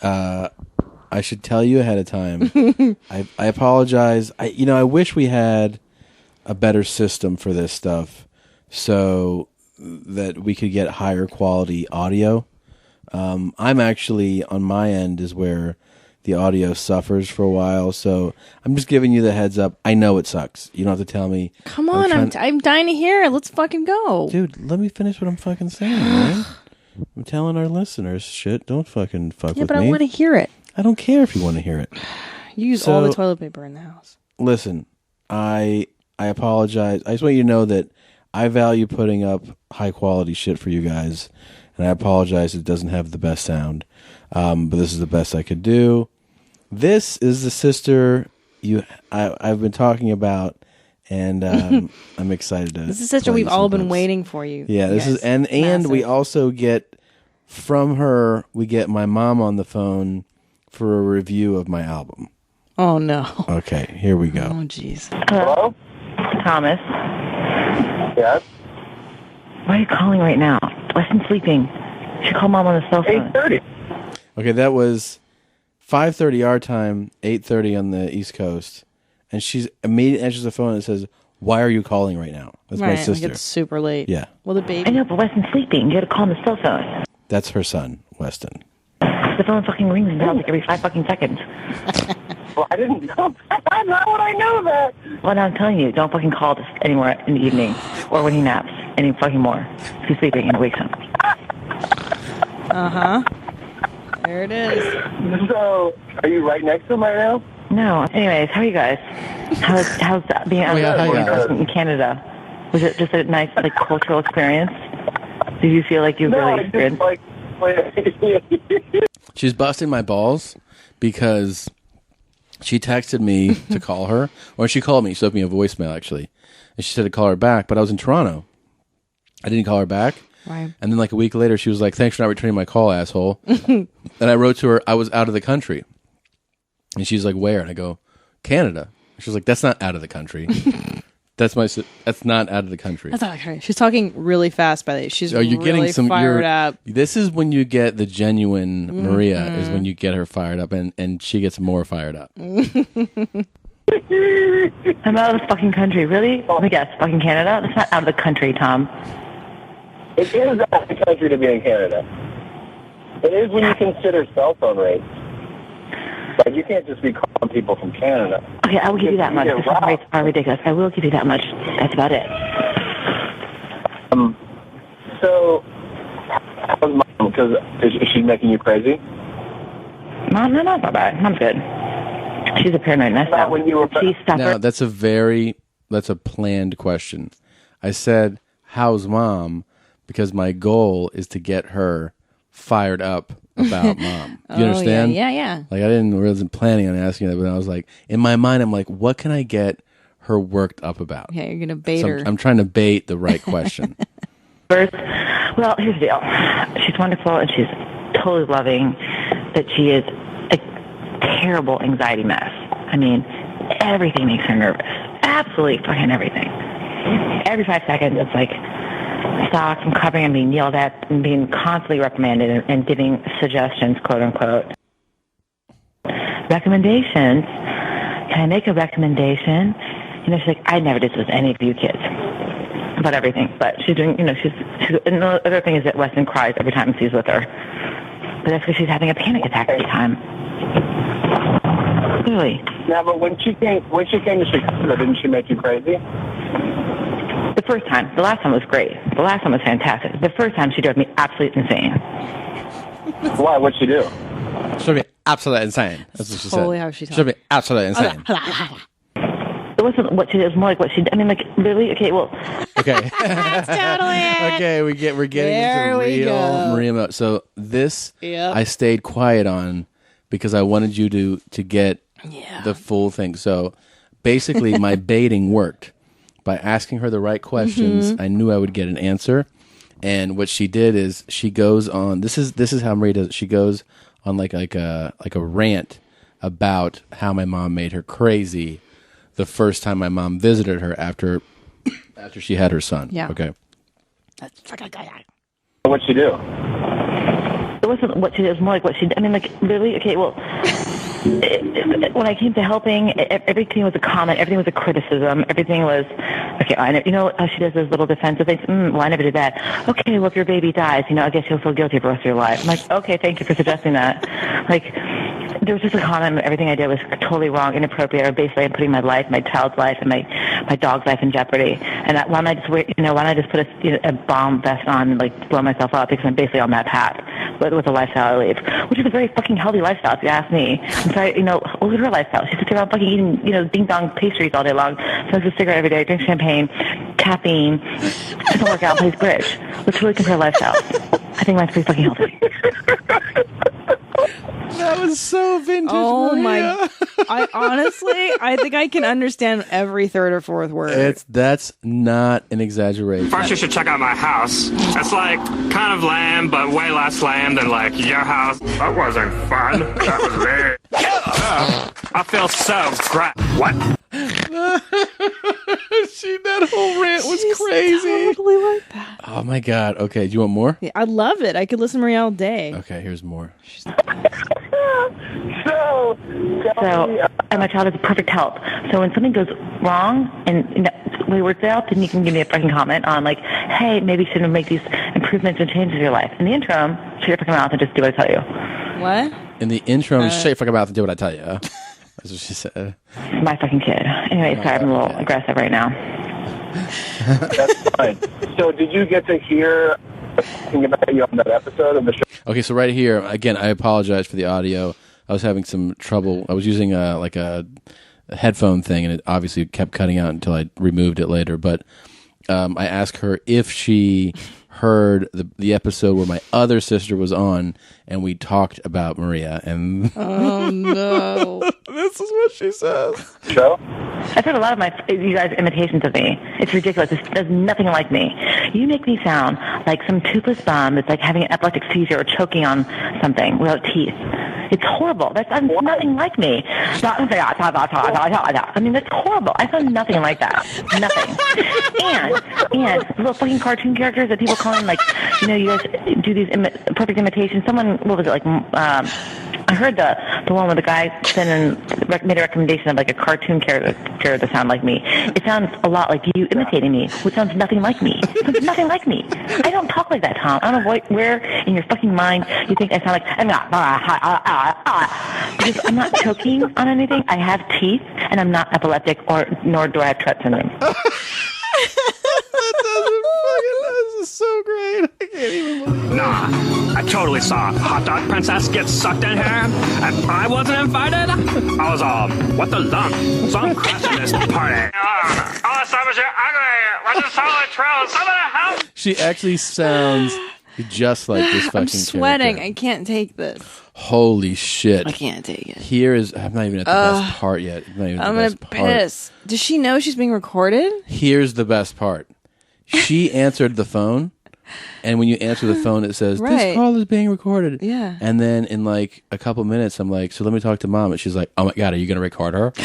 I should tell you ahead of time. I apologize. I wish we had a better system for this stuff so that we could get higher quality audio. I'm actually on my end is where the audio suffers for a while, so I'm just giving you the heads up. I know it sucks. You don't have to tell me. Come on, I'm dying to hear it. Let's fucking go. Dude, let me finish what I'm fucking saying, man. I'm telling our listeners shit. Don't fucking fuck with me. Yeah, but I want to hear it. I don't care if you want to hear it. You use all the toilet paper in the house. Listen, I apologize. I just want you to know that I value putting up high quality shit for you guys, and I apologize it doesn't have the best sound, but this is the best I could do. This is the sister I've been talking about, and I'm excited to. This is the sister we've all been waiting for you. Yeah, this is and we also get from her. We get my mom on the phone for a review of my album. Oh no. Okay, here we go. Oh jeez. Hello, Thomas. Yes. Why are you calling right now? Weston's sleeping. You should call Mom on the cell phone. 8:30. Okay, that was 5:30 our time, 8:30 on the East Coast, and she's immediately answers the phone and says, "Why are you calling right now?" That's my sister. Like it's super late. Yeah. Well, the baby. I know, but Weston's sleeping. You got to call on the cell phone. That's her son, Weston. The phone fucking rings and bells like every 5 fucking seconds. Well, I didn't know. I'm not what I know that. Well, now I'm telling you, don't fucking call this anymore in the evening or when he naps any fucking more. He's sleeping and it wakes him. There it is. So, are you right next to him right now? No. Anyways, how are you guys? How's being out in Canada? Was it just a nice like cultural experience? Did you feel like you really experienced? She's busting my balls because she texted me to call her, or she called me. She left me a voicemail actually, and she said to call her back. But I was in Toronto. I didn't call her back. Right. And then like a week later, she was like, "Thanks for not returning my call, asshole." And I wrote to her, I was out of the country. And she's like, "Where?" And I go, "Canada." She was like, "That's not out of the country." That's not out of the country. That's not okay. She's talking really fast by the way. She's really fired up. This is when you get the genuine Maria, is when you get her fired up, and she gets more fired up. I'm out of the fucking country. Really? Let me guess. Fucking Canada? That's not out of the country, Tom. It is out of the country to be in Canada. It is when you consider cell phone rates. Like, you can't just be calling people from Canada. Okay, I will give you that much. The phone rates are ridiculous. I will give you that much. That's about it. So, how's Mom? Because is she making you crazy? Mom, no, not bad. Mom's good. She's a paranoid mess. Not when you were. Now, that's a planned question. I said, "How's Mom?" because my goal is to get her fired up about Mom. You understand? Yeah. Like wasn't planning on asking that, but I was like, in my mind, I'm like, what can I get her worked up about? Yeah, you're gonna bait her. I'm trying to bait the right question. First, well, here's the deal. She's wonderful and she's totally loving, but she is a terrible anxiety mess. I mean, everything makes her nervous. Absolutely fucking everything. Every 5 seconds, it's like, stop, I'm covering and being yelled at and being constantly reprimanded and giving suggestions, quote unquote. Recommendations. Can I make a recommendation? You know, she's like, I never did this with any of you kids about everything. But she's doing, you know, she's and the other thing is that Weston cries every time he's with her. But that's because she's having a panic attack every time. Really. Yeah, but when she came to Chicago, didn't she make you crazy? The first time. The last time was great. The last time was fantastic. The first time she drove me absolutely insane. Why? What'd she do? She'll be absolutely insane. That's what she said. Totally how she talks. She'll be absolutely insane. It wasn't what she did. It was more like what she did. I mean, like, really? Okay, well. Okay. That's totally it. Okay, we're getting There into we real go. Maria mode. So this, Yep. I stayed quiet on because I wanted you to get the full thing. So basically, my baiting worked. By asking her the right questions, I knew I would get an answer. And what she did is she goes on. This is how Maria does it. She goes on like a rant about how my mom made her crazy the first time my mom visited her after she had her son. Yeah. Okay. What'd she do? It wasn't what she did. It was more like what she did. I mean, like, really? Okay, well. when I came to helping, everything was a comment, everything was a criticism, everything was, okay, you know how she does those little defensive things? Well, I never did that. Okay, well, if your baby dies, you know, I guess you'll feel guilty for the rest of your life. I'm like, okay, thank you for suggesting that. Like, there was just a comment, everything I did was totally wrong, inappropriate, or basically I'm putting my life, my child's life, and my dog's life in jeopardy. And why don't I just wait, you know, why don't I just put a bomb vest on and, like, blow myself up, because I'm basically on that path with the lifestyle I live, which is a very fucking healthy lifestyle, if you ask me. I'm sorry, you know, look at her lifestyle. She sits around fucking eating, you know, ding-dong pastries all day long, smokes a cigarette every day, drinks champagne, caffeine, doesn't work out, plays bridge. Let's really compare lifestyles. I think mine's pretty fucking healthy. That was so vintage. Oh Maria. I think I can understand every third or fourth word. That's not an exaggeration. First, you should check out my house. It's like kind of lame, but way less lame than like your house. That wasn't fun. That was lame. I feel so great. What? That whole rant was crazy. Totally like that. Oh my god. Okay, do you want more? Yeah, I love it. I could listen to Maria all day. Okay, here's more. And my child is perfect help. So when something goes wrong and wayward out, then you can give me a fucking comment on like, hey, maybe you shouldn't make these improvements and changes in your life. In the interim, shut your fucking mouth and just do what I tell you. What? In the interim, shut your fucking mouth and do what I tell you. That's what she said. My fucking kid. Anyway, sorry, I'm a little aggressive right now. That's fine. So did you get to hear anything about you on that episode of the show? Okay, so right here, again, I apologize for the audio. I was having some trouble. I was using a headphone thing, and it obviously kept cutting out until I removed it later. But I asked her if she heard the episode where my other sister was on, and we talked about Maria. And oh no, this is what she says. Joe? I've heard a lot of you guys' imitations of me. It's ridiculous. There's nothing like me. You make me sound like some toothless bum that's like having an epileptic seizure or choking on something without teeth. It's horrible. That's nothing like me. I mean, that's horrible. I sound nothing like that. Nothing. And little fucking cartoon characters that people call in, like, you know, you guys do these perfect imitations. Someone, what was it, like, I heard the one where the guy made a recommendation of like a cartoon character that sounded like me. It sounds a lot like you imitating me, which sounds nothing like me. It sounds nothing like me. I don't talk like that, Tom. I don't know where in your fucking mind you think I sound like I'm not. Because I'm not choking on anything. I have teeth, and I'm not epileptic, nor do I have Tourette syndrome. This is so great. I can't even believe it. Nah, I totally saw Hot Dog Princess get sucked in here, and I wasn't invited. I was all, what the lump? So I'm crashing this party. Oh, Simon, you're ugly. What's the solid trail? Somebody help! She actually sounds just like this fucking I'm sweating. character. I can't take this. Holy shit. I can't take it. Here is, I'm not even at the best part yet. I'm gonna piss. Does she know she's being recorded? Here's the best part. She answered the phone, and when you answer the phone, it says, this call is being recorded. Yeah. And then in like a couple minutes, I'm like, so let me talk to mom. And she's like, oh my God, are you going to record her? She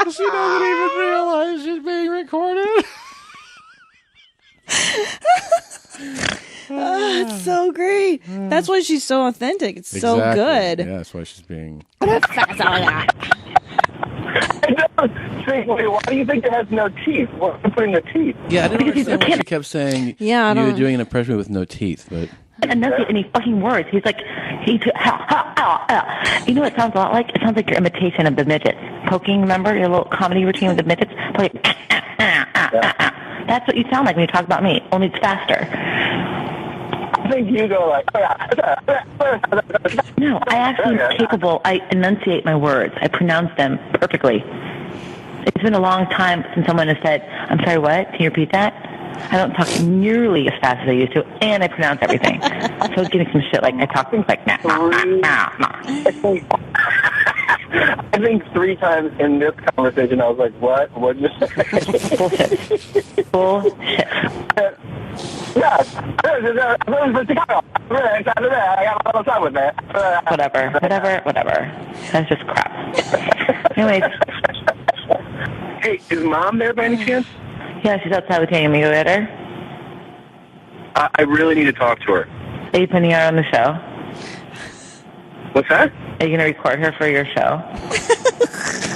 doesn't even realize she's being recorded. It's so great. That's why she's so authentic. It's so good. Yeah, that's why she's being... Wait, why do you think it has no teeth? Why are you putting the teeth? Yeah, I didn't understand why she kept saying you were doing an impression with no teeth, but... Enunciate any fucking words. He's like, you know what it sounds a lot like? It sounds like your imitation of the midgets. Poking, remember your little comedy routine with the midgets? Like, that's what you sound like when you talk about me, only it's faster. I think you go like... No, I actually am capable. I enunciate my words. I pronounce them perfectly. It's been a long time since someone has said, I'm sorry, what? Can you repeat that? I don't talk nearly as fast as I used to, and I pronounce everything. So it's getting some shit like I talk things like, nah. I think 3 times in this conversation I was like, what? What did you say? Bullshit. Yeah, I'm from Chicago. I got a lot of time with that. Whatever. That's just crap. Anyways. Hey, is mom there by any chance? Yeah, she's outside with you. You at her? I really need to talk to her. Are you putting her on the show? What's that? Are you going to record her for your show?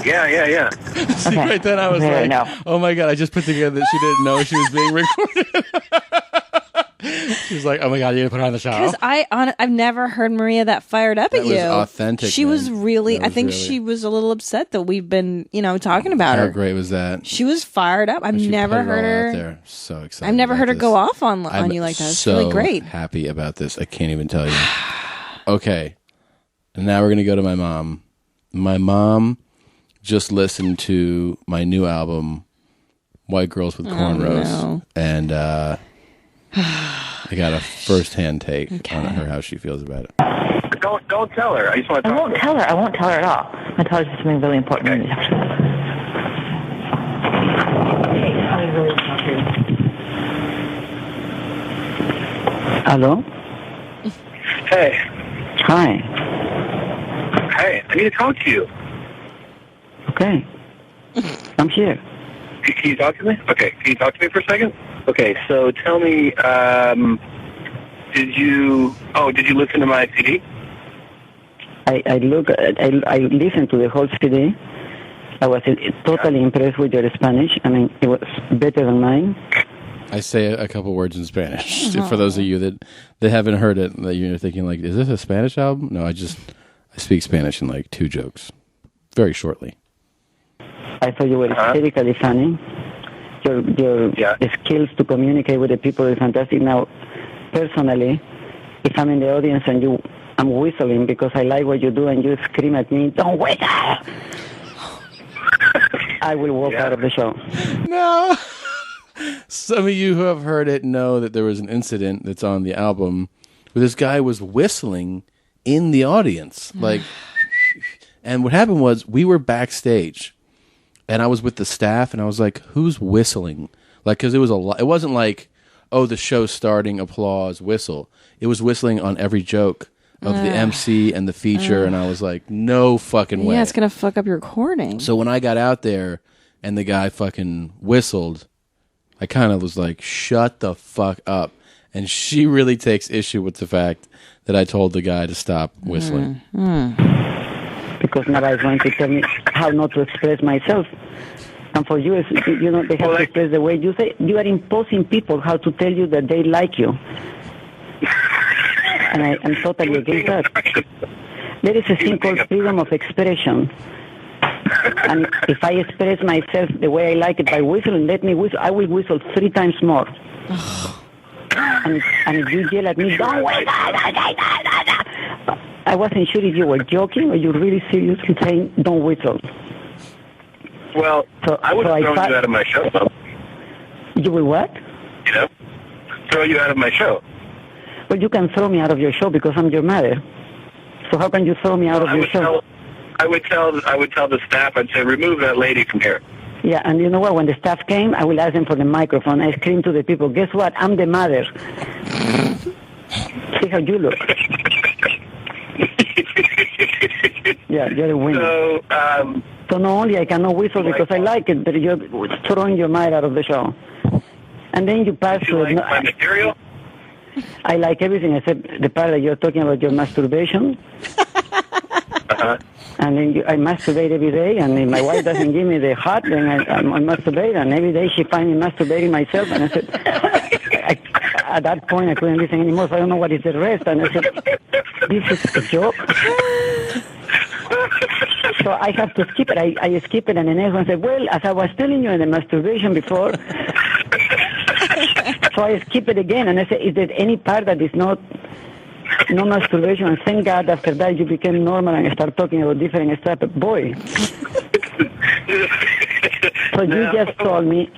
Yeah. See, Okay. right then I was Okay, like, no. oh my God, I just put together that she didn't know she was being recorded. She was like, oh my God, you didn't put her on the show. Because I've never heard Maria that fired up That at you. was authentic, She man. was really, That I was think really- she was a little upset that we've been, talking about How her. great was that? She was fired up. I've She never put it all heard her. out there. So excited. I've never about heard her this. go off on I'm you like that. It's so really great. happy about this. I can't even tell you. Okay. And now we're going to go to my mom. My mom just listened to my new album, White Girls with Cornrows. no. And I got a first-hand take on her, how she feels about it. Don't tell her. I just want to I talk won't to her. tell her. I won't tell her at all. I'll tell her something really important. Okay. Hello? Hey. Hi. Hey, I need to talk to you. Okay. I'm here. Can you talk to me? Okay, can you talk to me for a second? Okay, so tell me, did you listen to my CD? I listened to the whole CD. I was totally impressed with your Spanish. I mean, it was better than mine. I say a couple words in Spanish. For those of you that haven't heard it, that you're thinking like, is this a Spanish album? No, I speak Spanish in like 2 jokes. Very shortly. I thought you were hysterically funny. Your skills to communicate with the people is fantastic. Now, personally, if I'm in the audience and I'm whistling because I like what you do and you scream at me, don't whistle! I will walk out of the show. No. Some of you who have heard it know that there was an incident that's on the album where this guy was whistling in the audience. And what happened was we were backstage and I was with the staff and I was like, who's whistling? Because it was it wasn't like, oh, the show's starting, applause, whistle. It was whistling on every joke of the MC and the feature. And I was like, no fucking way. Yeah, it's going to fuck up your recording. So when I got out there and the guy fucking whistled, I kind of was like, shut the fuck up. And she really takes issue with the fact that I told the guy to stop whistling. Because now I going to tell me how not to express myself. And for you, they have to express the way you say. You are imposing people how to tell you that they like you. And I'm totally against that. There is a thing called freedom of expression. And if I express myself the way I like it by whistling, let me whistle. I will whistle 3 times more. And if you yell at me, don't whistle. I wasn't sure if you were joking or you really seriously saying, don't whistle. Well, I would have thrown you out of my show, though. You will what? Throw you out of my show. Well, you can throw me out of your show because I'm your mother. So how can you throw me out of your show? I would tell the staff, I'd say, remove that lady from here. Yeah, and you know what? When the staff came, I will ask them for the microphone. I scream to the people, guess what? I'm the mother. See how you look. Yeah, you're the winner. So not only I cannot whistle because I like it, but you're throwing your mother out of the show. And then you pass to... like my material? I like everything except the part that you're talking about your masturbation. And then I masturbate every day, and if my wife doesn't give me the hot, then I masturbate, and every day she finds me masturbating myself, and I said, at that point I couldn't listen anymore, so I don't know what is the rest, and I said, this is a joke. So I have to skip it. I skip it, and the next one said, well, as I was telling you in the masturbation before, so I skip it again, and I said, is there any part that is no masturbation? And thank God after that you became normal and start talking about different stuff. Boy. So you just told me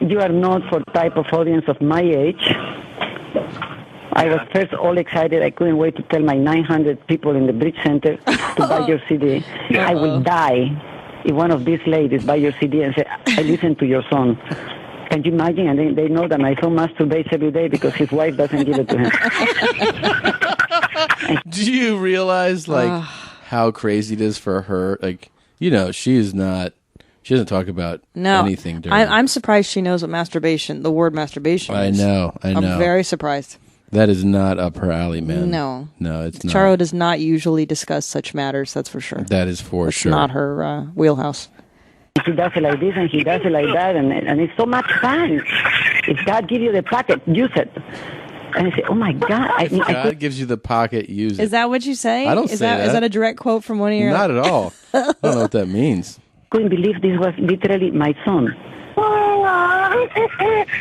you are not for type of audience of my age. I was first all excited. I couldn't wait to tell my 900 people in the Bridge Center to buy your CD. I will die if one of these ladies buy your CD and say, I listen to your song. Can you imagine? And they know that my son masturbates every day because his wife doesn't give it to him. Do you realize how crazy it is for her? She doesn't talk about anything during I'm surprised she knows what the word masturbation is. I know. I'm very surprised. That is not up her alley, man. No. No, it's not. Charo does not usually discuss such matters, that's for sure. That is for That's sure. not her wheelhouse. He does it like this and he does it like that, and it's so much fun. If God gives you the packet, use it. And I say, oh my God. God gives you the pocket, use it. Is that what you say? I don't is say that. Is that a direct quote from one of your... Not at all. I don't know what that means. Couldn't believe this was literally my son.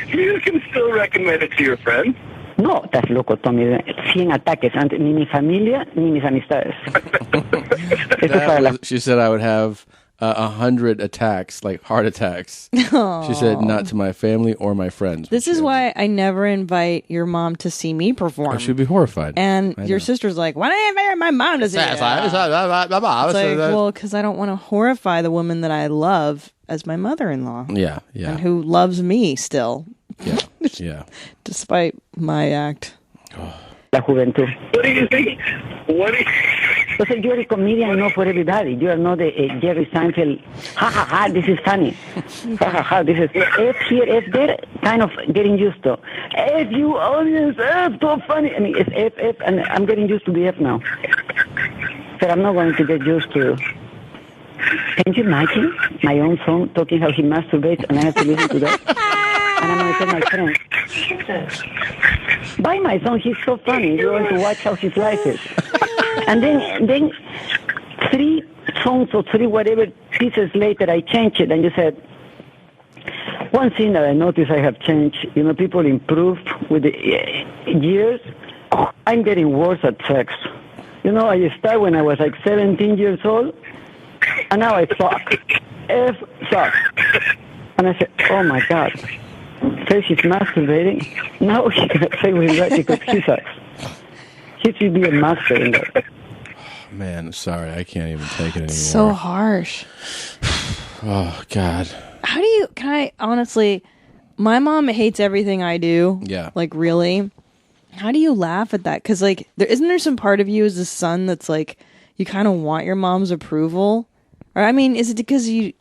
You can still recommend it to your friends. No, estás loco, Tommy. 100 ataques. Ni mi familia, ni mis amistades. She said I would have 100 attacks, like heart attacks. Aww. She said not to my family or my friends. This is why I never invite your mom to see me perform. Oh, she'd be horrified. And I your know. sister's like, why don't you invite my mom to see you? It's like, well, because I don't want to horrify the woman that I love as my mother-in-law. Yeah. And who loves me still. Yeah. Despite my act. La juventud. What do you think? Entonces, you're a comedian, not for everybody. You are not a Jerry Seinfeld. Ha ha ha! This is funny. Ha ha ha! This is F here, F there. Kind of getting used to. F you audience, F so funny. I mean, it's F, and I'm getting used to the F now. But I'm not going to get used to. Can you imagine my own son talking how he masturbates, and I have to listen to that? And I'm going to tell my friends, buy my son, he's so funny. You're going to watch how his life is. And then 3 songs or 3 whatever pieces later, I changed it, and you said, one thing that I noticed I have changed, people improve with the years. I'm getting worse at sex. I started when I was like 17 years old, and now I suck. F suck. And I said, oh my God. First he's masturbating. Now he can say what he's right because he sucks. He should be a master in that. Man, sorry. I can't even take it anymore. So harsh. Oh, God. Can I honestly, my mom hates everything I do. Yeah. Like, really? How do you laugh at that? Because, like, isn't there some part of you as a son that's like, you kind of want your mom's approval? Or, I mean, is it because you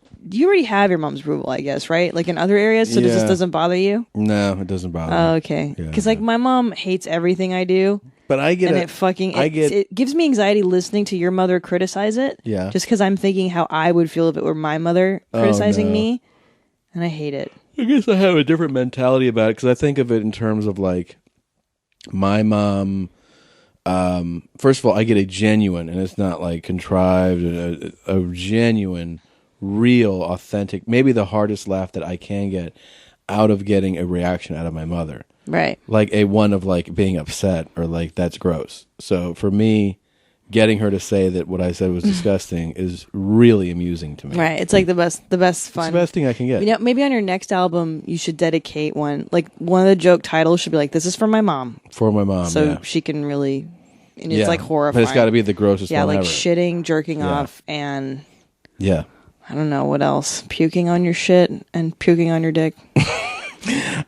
already have your mom's approval, I guess, right? Like in other areas, so this doesn't bother you? No, it doesn't bother me. Oh, okay. Because, like, my mom hates everything I do. But I get it. It gives me anxiety listening to your mother criticize it. Yeah. Just because I'm thinking how I would feel if it were my mother criticizing me. And I hate it. I guess I have a different mentality about it because I think of it in terms of like my mom. First of all, I get a genuine, and it's not like contrived, a genuine, real, authentic, maybe the hardest laugh that I can get out of getting a reaction out of my mother. Right. Like a one of like being upset or like that's gross. So for me, getting her to say that what I said was disgusting is really amusing to me. Right. It's like the best fun. It's the best thing I can get. Maybe on your next album, you should dedicate one. Like one of the joke titles should be like, "This is for my mom." For my mom, so she can really. And it's like horrifying. But it's got to be the grossest one like ever. shitting, jerking off, and I don't know what else. Puking on your shit and puking on your dick.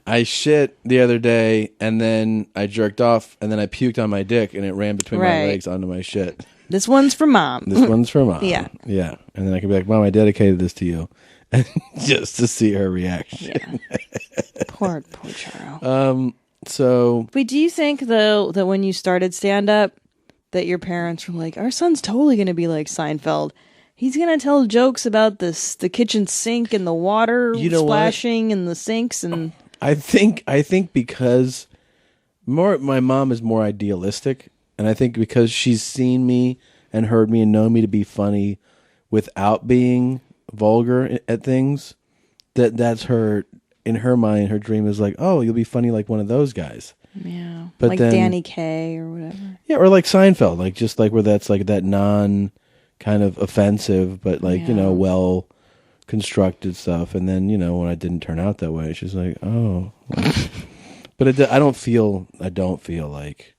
I shit the other day, and then I jerked off, and then I puked on my dick, and it ran between my legs onto my shit. This one's for mom. This one's for mom. Yeah. Yeah. And then I could be like, Mom, I dedicated this to you. Just to see her reaction. Yeah. Poor Charo. So. Wait, do you think, though, that when you started stand-up, that your parents were like, our son's totally going to be like Seinfeld. He's going to tell jokes about the kitchen sink and the water splashing in the sinks. And I think because my mom is more idealistic, and I think because she's seen me and heard me and known me to be funny without being vulgar at things, that's her, in her mind, her dream is like, oh, you'll be funny like one of those guys. Yeah. But like then, Danny Kaye or whatever. Yeah, or like Seinfeld, like just like where that's like that non kind of offensive, but like, well constructed stuff. And then, when I didn't turn out that way, she's like, oh. But I don't feel like,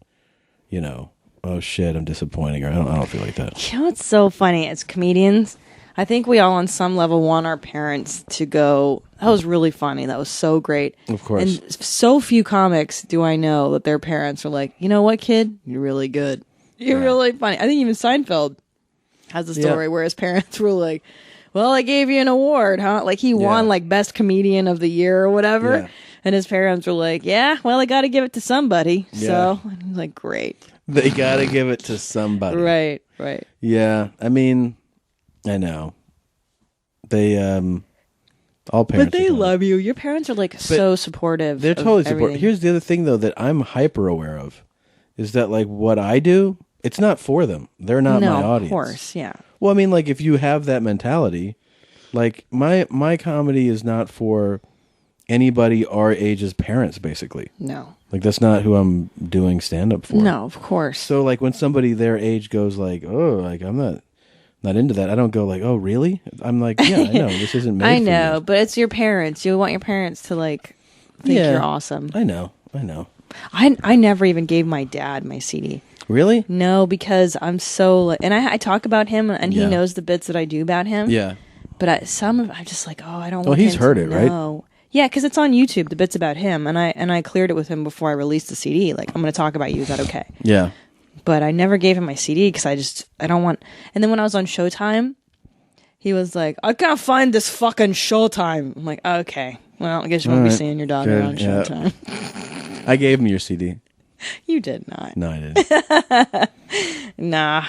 oh shit, I'm disappointing her. I don't feel like that. You know what's so funny? As comedians, I think we all on some level want our parents to go, that was really funny. That was so great. Of course. And so few comics do I know that their parents are like, you know what, kid? You're really good. You're really funny. I think even Seinfeld has a story where his parents were like, well, I gave you an award, huh? Like he won like best comedian of the year or whatever. Yeah. And his parents were like, yeah, well, I got to give it to somebody. Yeah. So and he's like, great. They got to give it to somebody. Right. Yeah. I mean, I know. They, all parents. But they love you. Your parents are like so supportive. They're totally of supportive. everything. Here's the other thing, though, that I'm hyper aware of is that, like, what I do, it's not for them. They're not my audience. Of course, yeah. Well, I mean, like, if you have that mentality, like, my comedy is not for anybody our age's parents, basically. No. Like, that's not who I'm doing stand-up for. No, of course. So, like, when somebody their age goes like, oh, like, I'm not into that, I don't go like, oh, really? I'm like, yeah, I know. This isn't made I for know, you. but it's your parents. You want your parents to, like, think Yeah. you're awesome. I know. I never even gave my dad my CD. Really? No, because I'm so, like, and I talk about him, and he Yeah. knows the bits that I do about him. Yeah. But I'm just like, oh, I don't Well, want he's him heard to it, right? know. Yeah, because it's on YouTube, the bits about him, and I cleared it with him before I released the CD. Like, I'm going to talk about you. Is that okay? Yeah. But I never gave him my CD because I don't want. And then when I was on Showtime, he was like, I can't find this fucking Showtime. I'm like, okay, well, I guess you won't be All right. seeing your daughter Good, on yeah. Showtime. I gave him your CD. You did not. No, I didn't. Nah,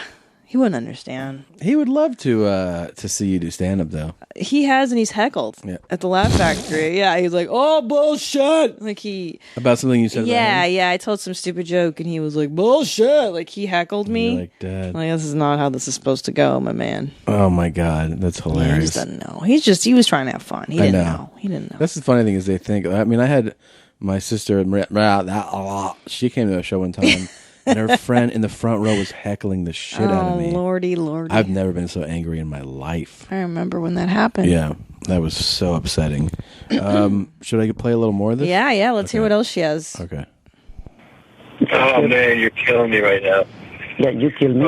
he wouldn't understand. He would love to see you do stand-up, though. He has, and he's heckled at the Laugh Factory. Yeah, he's like, oh, bullshit. Like About something you said about him? Yeah, I told some stupid joke, and he was like, bullshit. Like, he heckled me. You're like, Dad. Like, this is not how this is supposed to go, my man. Oh, my God. That's Yeah, hilarious. he just doesn't know. He was trying to have fun. He didn't know. He didn't know. That's the funny thing is they think, I mean, I had my sister, she came to a show one time, and her friend in the front row was heckling the shit out of me. Lordy. I've never been so angry in my life. I remember when that happened. Yeah, that was so upsetting. Should I play a little more of this? Yeah, let's hear what else she has. Okay. Oh, man, you're killing me right now. Yeah, you killed me.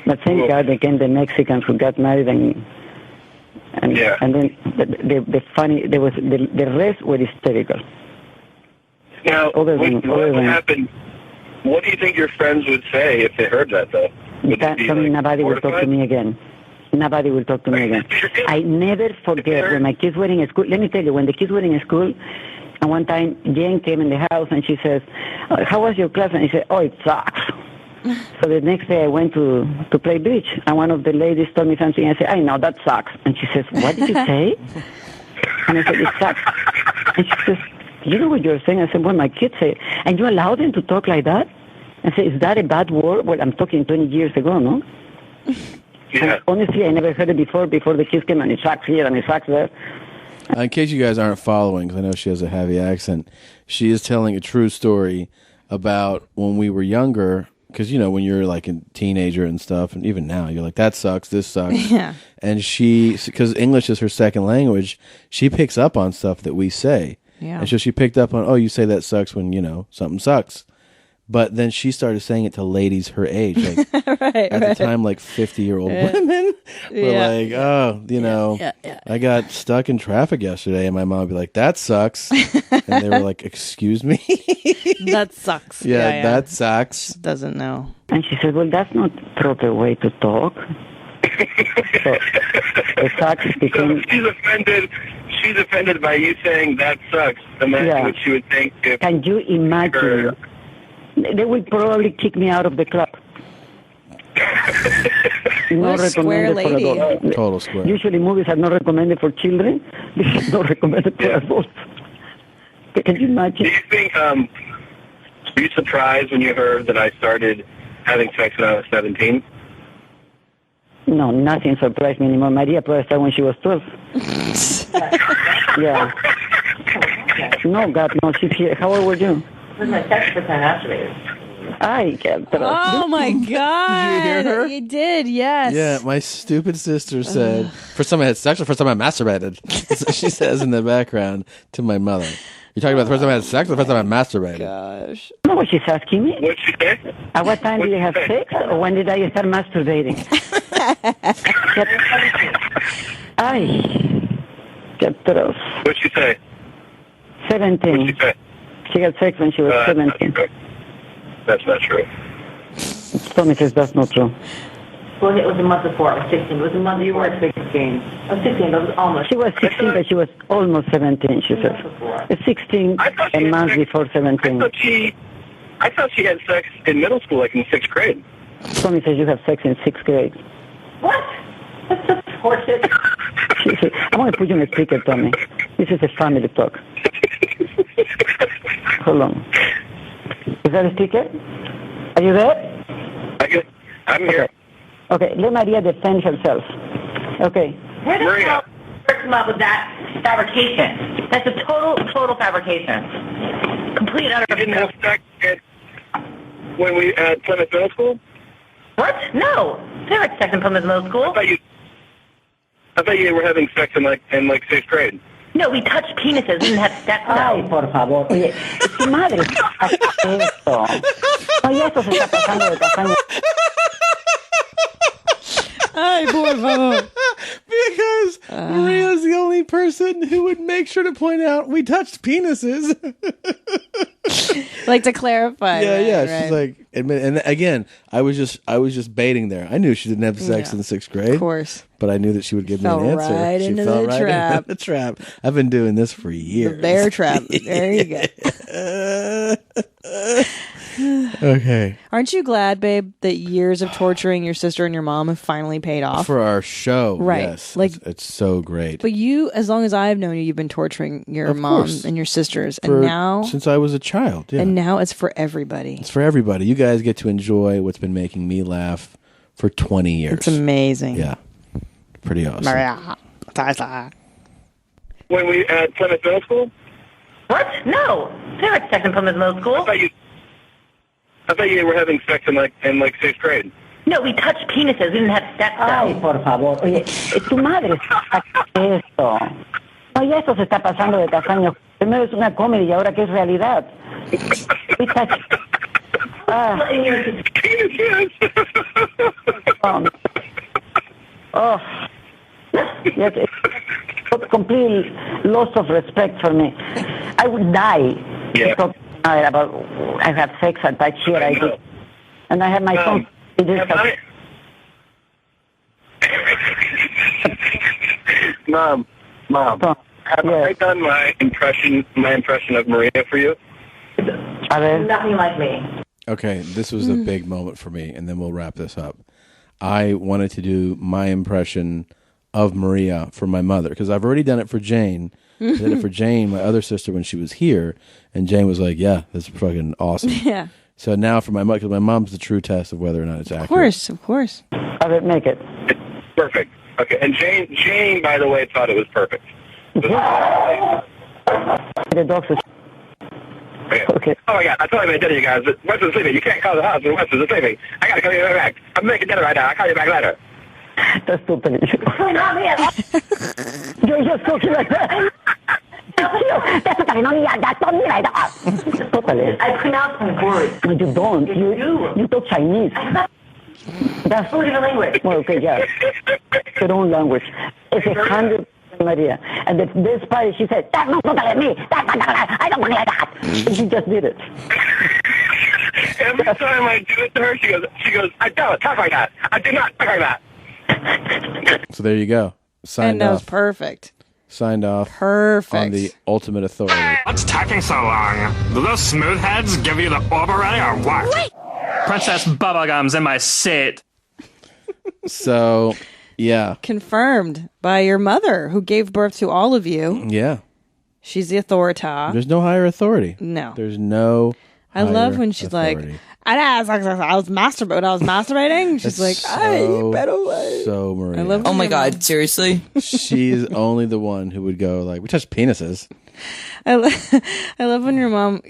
But thank God they came the Mexicans who got married and then the funny the rest were hysterical. Now, what happened? What do you think your friends would say if they heard that, though? Nobody will talk to me again. Nobody will talk to me again. I never forget when my kids were in school. Let me tell you, when the kids were in school, and one time Jane came in the house and she says, how was your class? And I said, oh, it sucks. So the next day I went to play bridge, and one of the ladies told me something. I said, I know, that sucks. And she says, what did you say? And I said, it sucks. And she says, you know what you're saying? I said, well, my kids say, and you allow them to talk like that? I said, is that a bad word? Well, I'm talking 20 years ago, no? Yeah. Honestly, I never heard it before the kids came, and it sucks here and it sucks there. In case you guys aren't following, because I know she has a heavy accent, she is telling a true story about when we were younger, because, you know, when you're like a teenager and stuff, and even now, you're like, that sucks, this sucks. Yeah. And because English is her second language, she picks up on stuff that we say. Yeah. And so she picked up on, oh, you say that sucks when, you know, something sucks. But then she started saying it to ladies her age. Like, at the time, like 50-year-old women were like, oh, you know, I got stuck in traffic yesterday. And my mom would be like, that sucks. And they were like, excuse me? That sucks. Yeah, that sucks. She doesn't know. And she said, well, that's not proper way to talk. So, it sucks because... She's offended by you saying that sucks. Imagine what she would think if... Can you imagine? They will probably kick me out of the club. What a square lady. For adults. Total square. Usually movies are not recommended for children. This is not recommended for adults. Can you imagine? Do you think, were you surprised when you heard that I started having sex when I was 17? No, nothing surprised me anymore. Maria probably started when she was 12. Yeah. No, God, no, she's here. How old were you? When my sex was masturbated. Oh my God! Did you hear her? You did, yes. Yeah, my stupid sister said, first time I had sex or first time I masturbated? So she says in the background to my mother. You're talking about the first time I had sex or the first time I masturbated? Gosh. You know what she's asking me? What'd she say? At what time did you have sex, or when did I start masturbating? Ay, qué atroz. What'd she say? 17. What'd she say? She had sex when she was 17. That's not true. Tommy says that's not true. Well, it was a month before. I was 16. It was a month. You were 16. I was 16, but it was almost. She was 16, but she was almost 17, she said. 16, a month before 17. I thought she had sex in middle school, like in 6th grade. Tommy says you have sex in 6th grade. What? That's just horseshit. I'm going to put you on a speaker, Tommy. This is a family talk. Hold on. Is that a speaker? Are you there? I'm here. Okay, let Maria defend herself. Okay. Where the hell come up with that fabrication? That's a total fabrication. Complete and utter. You didn't have sex when we at Plymouth Middle School? What? No. Never had sex in Plymouth Middle School. I thought you were having sex in 6th grade. No, we touched penises. We didn't have sex. Ay, por favor. Oye, tu madre. Esto. Oye, esto se está pasando de castaña. Ay, por favor. Because Maria's the only person who would make sure to point out we touched penises. Like to clarify. Yeah. Right. She's like, and again, I was just baiting there. I knew she didn't have sex in the 6th grade, of course, but I knew that she would give me an answer. Right she into fell the right trap. into the trap. I've been doing this for years. The bear trap. There you go. Okay. Aren't you glad, babe, that years of torturing your sister and your mom have finally paid off? For our show, right? Yes, like it's so great. But you, as long as I've known you, you've been torturing your mom and your sisters, and now since I was a child, yeah. And now it's for everybody. It's for everybody. You guys get to enjoy what's been making me laugh for 20 years. It's amazing. Yeah, pretty awesome. Maria. When we at Plymouth Middle School? What? No. Never had sex in Plymouth Middle School. I thought you were having sex in 6th grade. No, we touched penises. We didn't have sex. Ay, por favor. Oye, tu madre. Esto. Oye, esto se está pasando de castaño. Primero es una comedy y ahora que es realidad. Yes, it's complete loss of respect for me. I would die. Yeah. About I have sex at that shit I do, and I have my phone. Mom, have I done my impression of Maria for you? Nothing like me. Okay, this was a big moment for me, and then we'll wrap this up. I wanted to do my impression of Maria for my mother, because I've already done it for Jane. I did it for Jane, my other sister, when she was here, and Jane was like, yeah, that's fucking awesome. Yeah. So now for my mother, because my mom's the true test of whether or not it's accurate. Of course. I would make it. It's perfect. Okay, and Jane, by the way, thought it was perfect. The dogs are... Okay. Oh my God, I told you I did it, you guys. Wes is sleeping. You can't call the house when Wes is sleeping. I gotta call you back. I'm making dinner right now. I'll call you back later. That's stupid. You're just talking like that. Totally. I pronounce my words. No, you don't. You talk Chinese. That's a language. Well, okay, yeah. Your own language. It's 100%. Maria. And this party, she said, that's not totally me. I don't want to hear that. And she just did it. Every time I do it to her, she goes, I don't talk like that. I do not talk like that. So there you go. Signed And that was off. perfect. Signed off. Perfect. On the ultimate authority. What's taking so long? Do those smooth heads give you the orb already or what? Wait. Princess Bubblegum's in my seat. So, yeah. Confirmed by your mother, who gave birth to all of you. Yeah. She's the authority. There's no higher authority. No. There's no I love when she's authority. like, I was masturbating. She's like, so, ay, so Maria. I love oh my God, seriously? She's only the one who would go like, we touched penises. I love when your mom,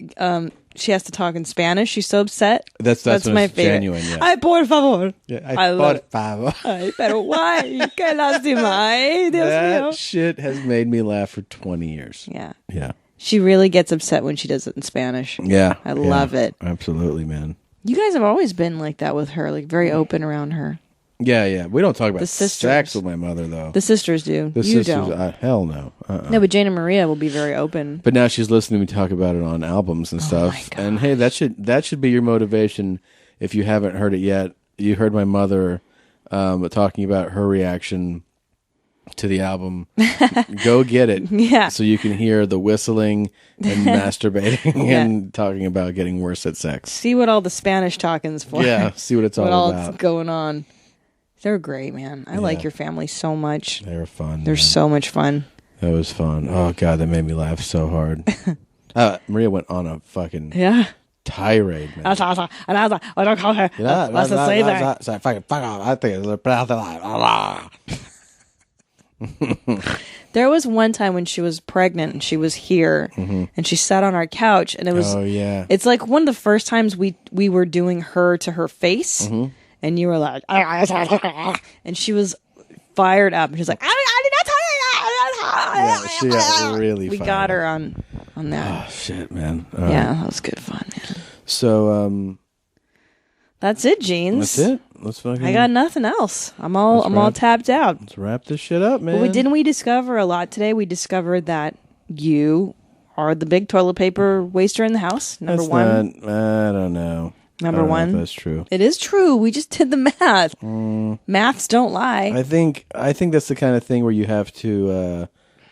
she has to talk in Spanish. She's so upset. That's my when it's favorite. genuine, yeah. Ay, por favor. Yeah, I love it. por favor. Ay, pero why? Qué lástima. Ay, Dios That mío. shit has made me laugh for 20 years. Yeah. Yeah. She really gets upset when she does it in Spanish. Yeah. I love it. Absolutely, man. You guys have always been like that with her, like very open around her. Yeah. We don't talk about The sisters. sex with my mother, though. The sisters do. The you sisters, don't. hell no. No, but Jane and Maria will be very open. But now she's listening to me talk about it on albums and stuff. And hey, that should be your motivation if you haven't heard it yet. You heard my mother talking about her reaction to the album. Go get it. Yeah. So you can hear the whistling and masturbating and talking about getting worse at sex. See what all the Spanish talking's for. Yeah, see what it's all about. What's going on. They're great, man. I like your family so much. They're fun. They're so much fun. That was fun. Oh, God, that made me laugh so hard. Maria went on a fucking tirade, man. And I was like, I don't call her. What's the say there? Fuck off. I think it's There was one time when she was pregnant and she was here and she sat on our couch and it was it's like one of the first times we were doing her to her face and you were like and she was fired up and she was like I did not tell you. She got really we fired got her up. on that. Oh shit, man. That was good fun, man. So that's it, Jeans. That's it. Let's fucking. I got nothing else. I'm all tapped out. Let's wrap this shit up, man. But didn't we discover a lot today? We discovered that you are the big toilet paper waster in the house. Number that's one. I don't know. Number one. That's true. It is true. We just did the math. Maths don't lie. I think that's the kind of thing where you have to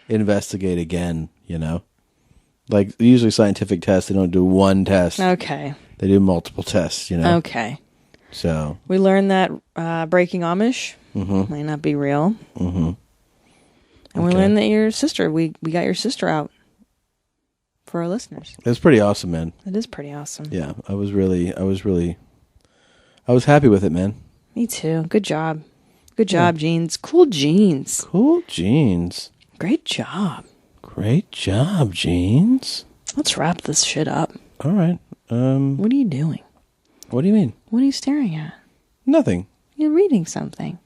investigate again. You know, like usually scientific tests, they don't do one test. Okay. They do multiple tests. You know. Okay. So we learned that breaking Amish might not be real. And we learned that your sister, we got your sister out for our listeners. It's pretty awesome, man. It is pretty awesome. Yeah, I was happy with it, man. Me too. Good job. Good job, Jeans. Cool jeans. Cool jeans. Great job. Great job, Jeans. Let's wrap this shit up. All right. What are you doing? What do you mean? What are you staring at? Nothing. You're reading something.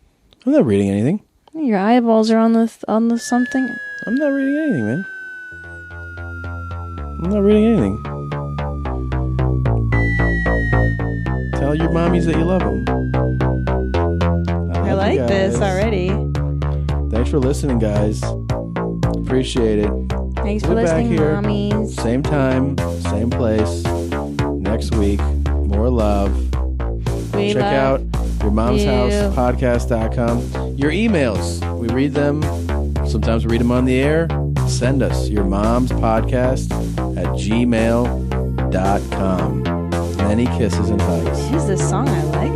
I'm not reading anything. Your eyeballs are on the something. I'm not reading anything, man. I'm not reading anything. Tell your mommies that you love them. I like this already. Thanks for listening, guys. Appreciate it. Thanks for listening, back here, mommies. Same time, same place. Next week, more love. We Check out yourmomshousepodcast.com. Your emails, we read them. Sometimes we read them on the air. Send us yourmomspodcast@gmail.com. Many kisses and hugs. This is a song I like.